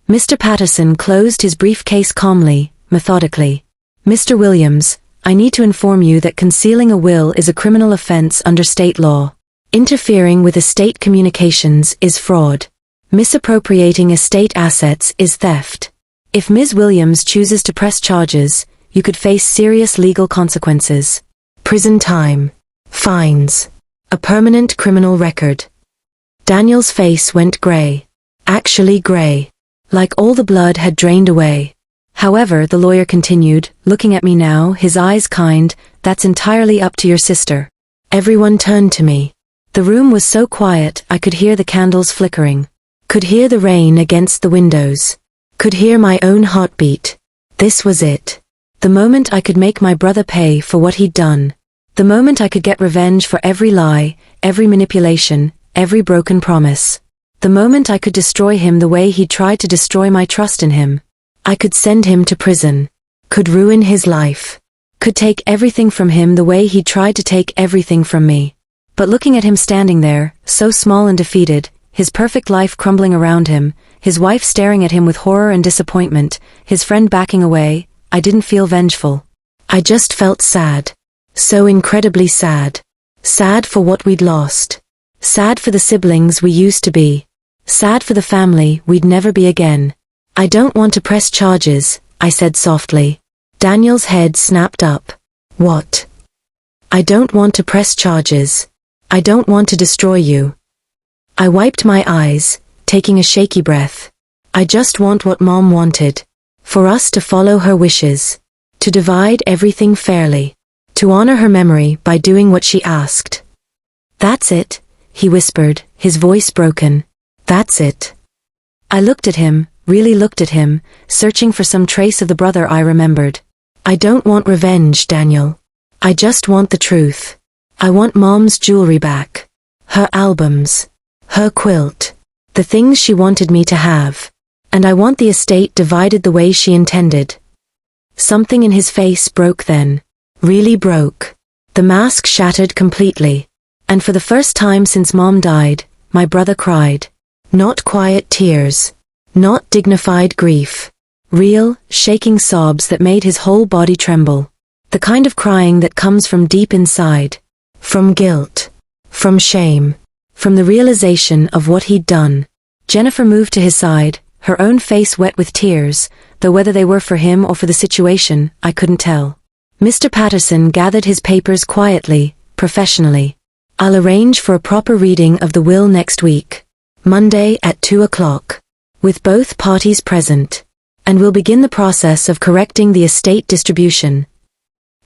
Mr. Patterson closed his briefcase calmly, methodically. Mr. Williams, I need to inform you that concealing a will is a criminal offense under state law. Interfering with estate communications is fraud. Misappropriating estate assets is theft. If Ms. Williams chooses to press charges, you could face serious legal consequences. Prison time. Fines. A permanent criminal record. Daniel's face went gray. Actually gray. Like all the blood had drained away. However, the lawyer continued, looking at me now, his eyes kind, that's entirely up to your sister. Everyone turned to me. The room was so quiet I could hear the candles flickering. Could hear the rain against the windows. Could hear my own heartbeat. This was it. The moment I could make my brother pay for what he'd done. The moment I could get revenge for every lie, every manipulation, every broken promise. The moment I could destroy him the way he'd tried to destroy my trust in him. I could send him to prison. Could ruin his life. Could take everything from him the way he'd tried to take everything from me. But looking at him standing there, so small and defeated, his perfect life crumbling around him, his wife staring at him with horror and disappointment, his friend backing away, I didn't feel vengeful. I just felt sad. So incredibly sad. Sad for what we'd lost. Sad for the siblings we used to be. Sad for the family we'd never be again. I don't want to press charges, I said softly. Daniel's head snapped up. What? I don't want to press charges. I don't want to destroy you. I wiped my eyes, taking a shaky breath. I just want what Mom wanted. For us to follow her wishes. To divide everything fairly. To honor her memory by doing what she asked. That's it, he whispered, his voice broken. That's it. I looked at him, really looked at him, searching for some trace of the brother I remembered. I don't want revenge, Daniel. I just want the truth. I want Mom's jewelry back. Her albums. Her quilt. The things she wanted me to have. And I want the estate divided the way she intended. Something in his face broke then. Really broke. The mask shattered completely. And for the first time since Mom died, my brother cried. Not quiet tears. Not dignified grief. Real, shaking sobs that made his whole body tremble. The kind of crying that comes from deep inside. From guilt. From shame. From the realization of what he'd done. Jennifer moved to his side, her own face wet with tears, though whether they were for him or for the situation, I couldn't tell. Mr. Patterson gathered his papers quietly, professionally. I'll arrange for a proper reading of the will next week. Monday at 2 o'clock. With both parties present. And we'll begin the process of correcting the estate distribution.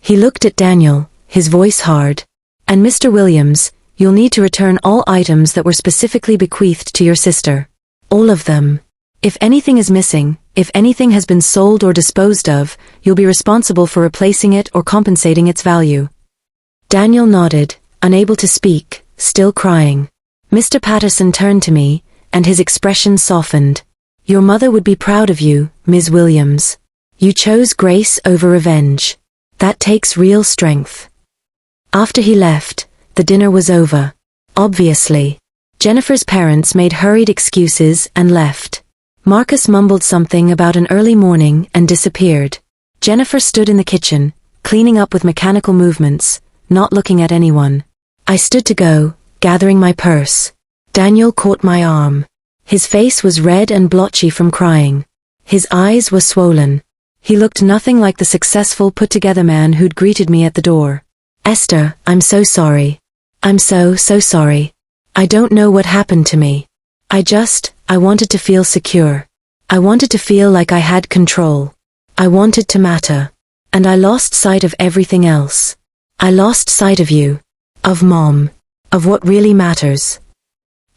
He looked at Daniel, his voice hard. And Mr. Williams, you'll need to return all items that were specifically bequeathed to your sister. All of them. If anything is missing, if anything has been sold or disposed of, you'll be responsible for replacing it or compensating its value. Daniel nodded, unable to speak, still crying. Mr. Patterson turned to me, and his expression softened. Your mother would be proud of you, Ms. Williams. You chose grace over revenge. That takes real strength. After he left, the dinner was over. Obviously. Jennifer's parents made hurried excuses and left. Marcus mumbled something about an early morning and disappeared. Jennifer stood in the kitchen, cleaning up with mechanical movements, not looking at anyone. I stood to go, gathering my purse. Daniel caught my arm. His face was red and blotchy from crying. His eyes were swollen. He looked nothing like the successful put-together man who'd greeted me at the door. Esther, I'm so sorry. I'm so sorry. I don't know what happened to me. I wanted to feel secure. I wanted to feel like I had control. I wanted to matter. And I lost sight of everything else. I lost sight of you. Of Mom. Of what really matters.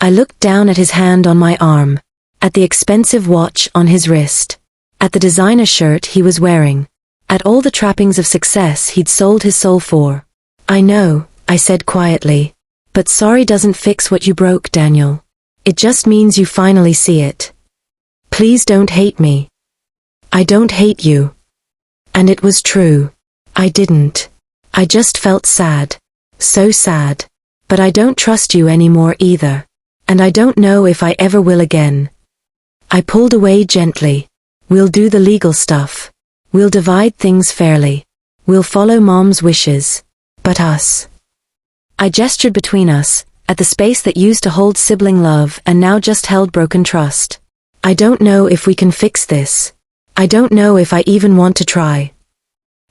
I looked down at his hand on my arm. At the expensive watch on his wrist. At the designer shirt he was wearing. At all the trappings of success he'd sold his soul for. I know, I said quietly. But sorry doesn't fix what you broke, Daniel. It just means you finally see it. Please don't hate me. I don't hate you. And it was true. I didn't. I just felt sad. So sad. But I don't trust you anymore either. And I don't know if I ever will again. I pulled away gently. We'll do the legal stuff. We'll divide things fairly. We'll follow Mom's wishes. But us. I gestured between us, at the space that used to hold sibling love and now just held broken trust. I don't know if we can fix this. I don't know if I even want to try.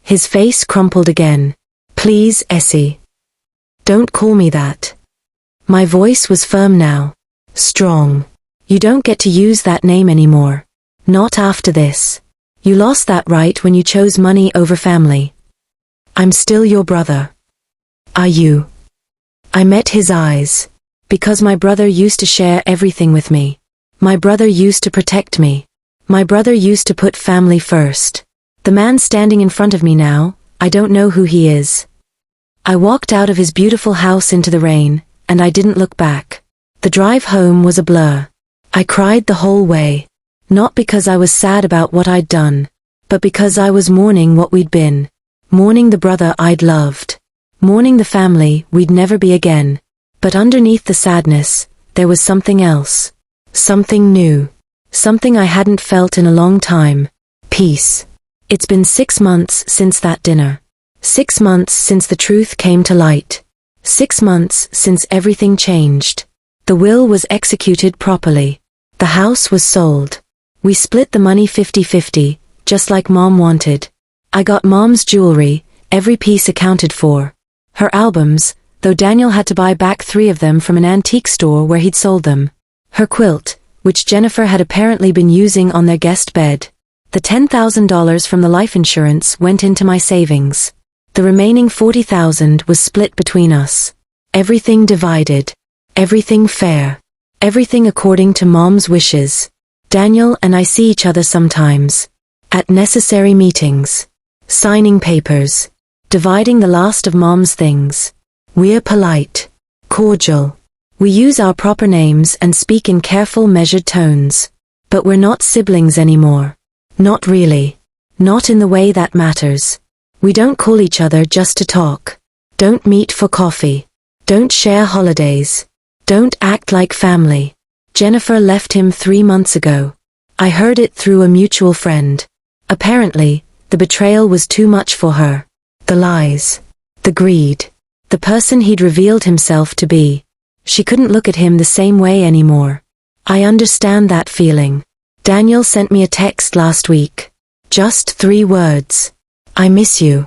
His face crumpled again. Please, Essie. Don't call me that. My voice was firm now. Strong. You don't get to use that name anymore. Not after this. You lost that right when you chose money over family. I'm still your brother. Are you? I met his eyes. Because my brother used to share everything with me. My brother used to protect me. My brother used to put family first. The man standing in front of me now, I don't know who he is. I walked out of his beautiful house into the rain, and I didn't look back. The drive home was a blur. I cried the whole way. Not because I was sad about what I'd done, but because I was mourning what we'd been. Mourning the brother I'd loved. Mourning the family we'd never be again. But underneath the sadness, there was something else. Something new. Something I hadn't felt in a long time. Peace. It's been 6 months since that dinner. 6 months since the truth came to light. 6 months since everything changed. The will was executed properly. The house was sold. We split the money 50-50, just like Mom wanted. I got Mom's jewelry, every piece accounted for. Her albums, though Daniel had to buy back 3 of them from an antique store where he'd sold them. Her quilt, which Jennifer had apparently been using on their guest bed. The $10,000 from the life insurance went into my savings. The remaining $40,000 was split between us. Everything divided. Everything fair. Everything according to Mom's wishes. Daniel and I see each other sometimes. At necessary meetings. Signing papers. Dividing the last of Mom's things. We're polite. Cordial. We use our proper names and speak in careful, measured tones. But we're not siblings anymore. Not really. Not in the way that matters. We don't call each other just to talk. Don't meet for coffee. Don't share holidays. Don't act like family. Jennifer left him 3 months ago. I heard it through a mutual friend. Apparently, the betrayal was too much for her. The lies. The greed. The person he'd revealed himself to be. She couldn't look at him the same way anymore. I understand that feeling. Daniel sent me a text last week. Just 3 words. I miss you.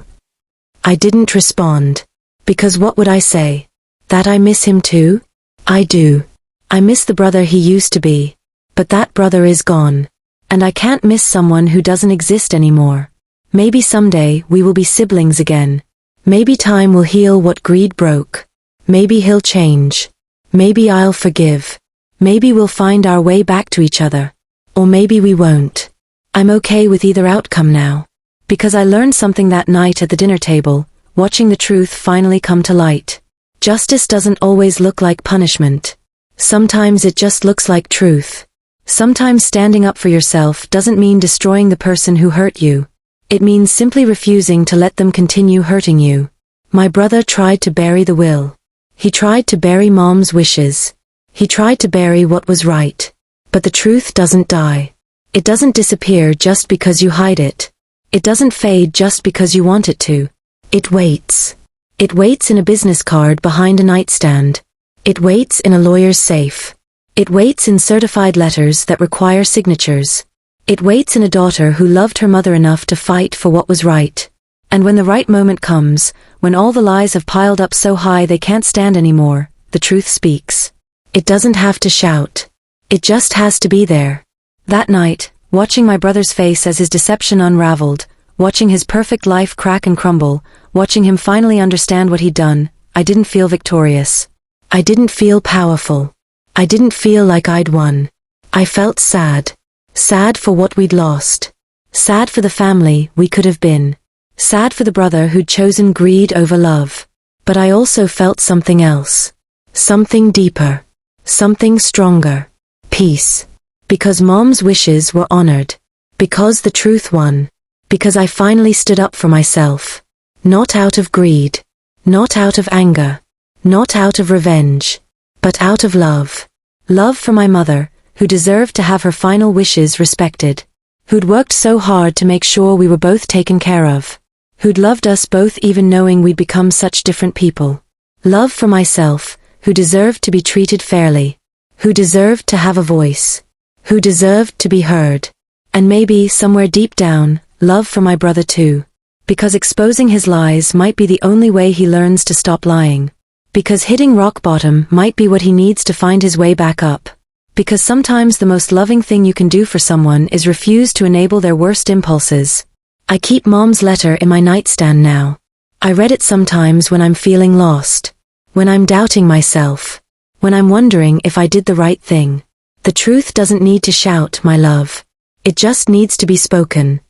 I didn't respond. Because what would I say? That I miss him too? I do. I miss the brother he used to be. But that brother is gone. And I can't miss someone who doesn't exist anymore. Maybe someday we will be siblings again. Maybe time will heal what greed broke. Maybe he'll change. Maybe I'll forgive. Maybe we'll find our way back to each other. Or maybe we won't. I'm okay with either outcome now. Because I learned something that night at the dinner table, watching the truth finally come to light. Justice doesn't always look like punishment. Sometimes it just looks like truth. Sometimes standing up for yourself doesn't mean destroying the person who hurt you. It means simply refusing to let them continue hurting you. My brother tried to bury the will. He tried to bury Mom's wishes. He tried to bury what was right. But the truth doesn't die. It doesn't disappear just because you hide it. It doesn't fade just because you want it to. It waits. It waits in a business card behind a nightstand. It waits in a lawyer's safe. It waits in certified letters that require signatures. It waits in a daughter who loved her mother enough to fight for what was right. And when the right moment comes, when all the lies have piled up so high they can't stand anymore, the truth speaks. It doesn't have to shout. It just has to be there. That night, watching my brother's face as his deception unraveled, watching his perfect life crack and crumble, watching him finally understand what he'd done, I didn't feel victorious. I didn't feel powerful. I didn't feel like I'd won. I felt sad. Sad for what we'd lost. Sad for the family we could have been. Sad for the brother who'd chosen greed over love. But I also felt something else. Something deeper. Something stronger. Peace. Because Mom's wishes were honored. Because the truth won. Because I finally stood up for myself. Not out of greed. Not out of anger. Not out of revenge. But out of love. Love for my mother, who deserved to have her final wishes respected. Who'd worked so hard to make sure we were both taken care of. Who'd loved us both even knowing we'd become such different people. Love for myself, who deserved to be treated fairly. Who deserved to have a voice. Who deserved to be heard. And maybe, somewhere deep down, love for my brother too. Because exposing his lies might be the only way he learns to stop lying. Because hitting rock bottom might be what he needs to find his way back up. Because sometimes the most loving thing you can do for someone is refuse to enable their worst impulses. I keep Mom's letter in my nightstand now. I read it sometimes when I'm feeling lost. When I'm doubting myself. When I'm wondering if I did the right thing. The truth doesn't need to shout, my love. It just needs to be spoken.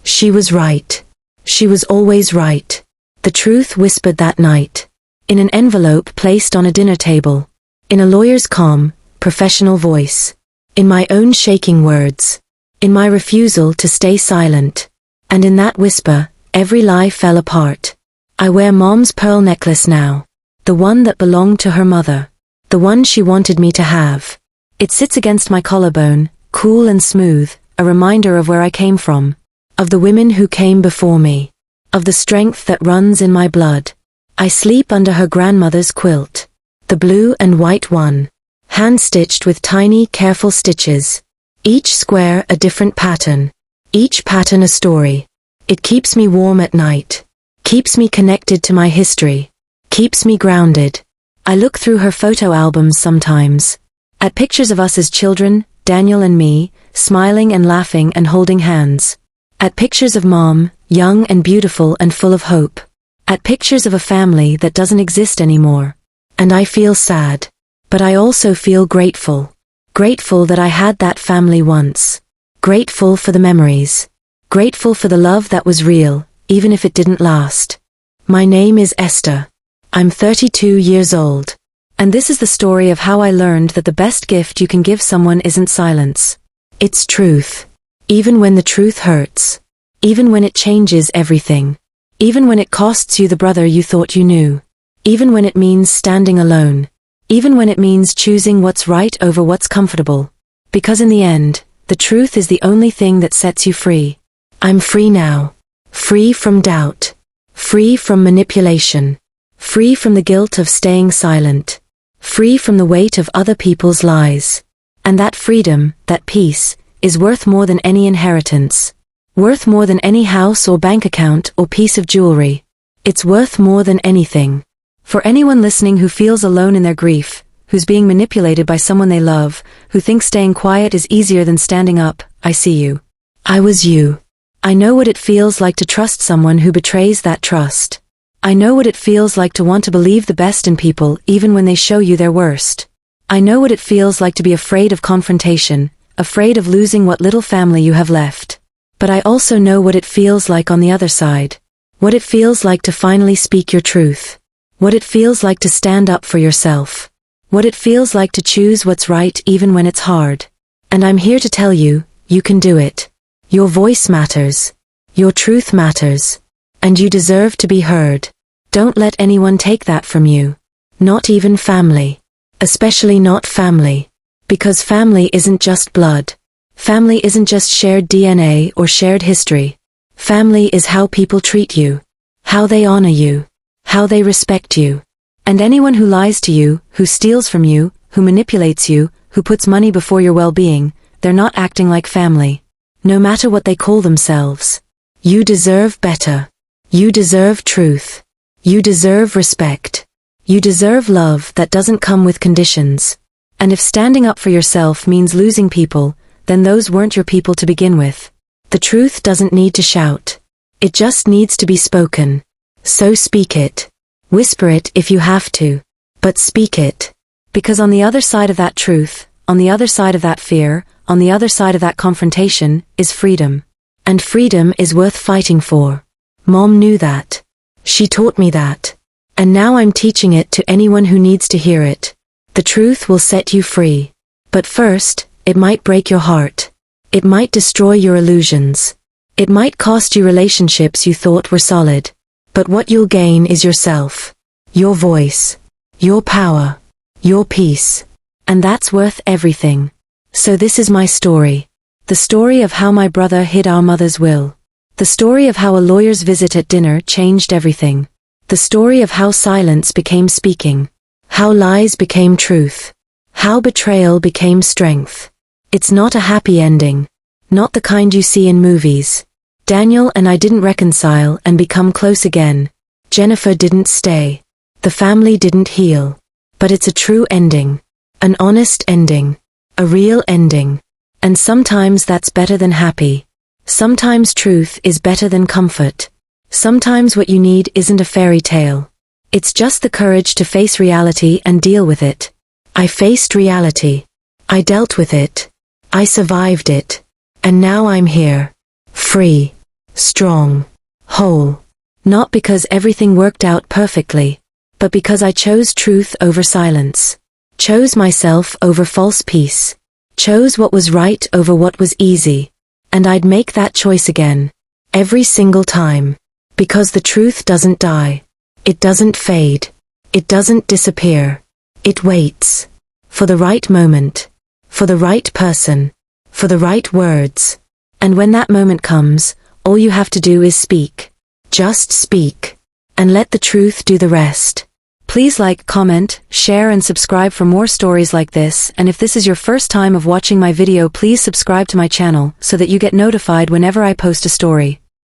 She was right. She was always right. The truth whispered that night. In an envelope placed on a dinner table. In a lawyer's calm, professional voice. In my own shaking words. In my refusal to stay silent. And in that whisper, every lie fell apart. I wear Mom's pearl necklace now. The one that belonged to her mother. The one she wanted me to have. It sits against my collarbone, cool and smooth, a reminder of where I came from. Of the women who came before me. Of the strength that runs in my blood. I sleep under her grandmother's quilt. The blue and white one. Hand-stitched with tiny, careful stitches. Each square a different pattern. Each pattern a story. It keeps me warm at night. Keeps me connected to my history. Keeps me grounded. I look through her photo albums sometimes. At pictures of us as children, Daniel and me, smiling and laughing and holding hands. At pictures of Mom, young and beautiful and full of hope. At pictures of a family that doesn't exist anymore. And I feel sad. But I also feel grateful. Grateful that I had that family once. Grateful for the memories. Grateful for the love that was real, even if it didn't last. My name is Esther. I'm 32 years old. And this is the story of how I learned that the best gift you can give someone isn't silence. It's truth. Even when the truth hurts. Even when it changes everything. Even when it costs you the brother you thought you knew. Even when it means standing alone. Even when it means choosing what's right over what's comfortable. Because in the end, the truth is the only thing that sets you free. I'm free now. Free from doubt. Free from manipulation. Free from the guilt of staying silent. Free from the weight of other people's lies. And that freedom, that peace, is worth more than any inheritance. Worth more than any house or bank account or piece of jewelry. It's worth more than anything. For anyone listening who feels alone in their grief, who's being manipulated by someone they love, who thinks staying quiet is easier than standing up, I see you. I was you. I know what it feels like to trust someone who betrays that trust. I know what it feels like to want to believe the best in people even when they show you their worst. I know what it feels like to be afraid of confrontation, afraid of losing what little family you have left. But I also know what it feels like on the other side. What it feels like to finally speak your truth. What it feels like to stand up for yourself. What it feels like to choose what's right even when it's hard. And I'm here to tell you, you can do it. Your voice matters. Your truth matters. And you deserve to be heard. Don't let anyone take that from you. Not even family. Especially not family. Because family isn't just blood. Family isn't just shared DNA or shared history. Family is how people treat you. How they honor you. How they respect you. And anyone who lies to you, who steals from you, who manipulates you, who puts money before your well-being, they're not acting like family. no matter what they call themselves. You deserve better. You deserve truth. You deserve respect. You deserve love that doesn't come with conditions. And if standing up for yourself means losing people, then those weren't your people to begin with. The truth doesn't need to shout. It just needs to be spoken. So speak it. Whisper it if you have to. But speak it. Because on the other side of that truth, on the other side of that fear, on the other side of that confrontation, is freedom. And freedom is worth fighting for. Mom knew that. She taught me that. And now I'm teaching it to anyone who needs to hear it. The truth will set you free. But first, it might break your heart. It might destroy your illusions. It might cost you relationships you thought were solid. But what you'll gain is yourself. Your voice. Your power. Your peace. And that's worth everything. So this is my story. The story of how my brother hid our mother's will. The story of how a lawyer's visit at dinner changed everything. The story of how silence became speaking. How lies became truth. How betrayal became strength. It's not a happy ending. Not the kind you see in movies. Daniel and I didn't reconcile and become close again. Jennifer didn't stay. The family didn't heal. But it's a true ending. An honest ending. A real ending. And sometimes that's better than happy. Sometimes truth is better than comfort. Sometimes what you need isn't a fairy tale. It's just the courage to face reality and deal with it. I faced reality. I dealt with it. I survived it. And now I'm here. Free. Strong. Whole. Not because everything worked out perfectly, but because I chose truth over silence. Chose myself over false peace. Chose what was right over what was easy. And I'd make that choice again. Every single time. Because the truth doesn't die. It doesn't fade. It doesn't disappear. It waits. For the right moment. For the right person. For the right words. And when that moment comes, all you have to do is speak. Just speak. And let the truth do the rest. Please like, comment, share and subscribe for more stories like this, and if this is your first time of watching my video, please subscribe to my channel so that you get notified whenever I post a story.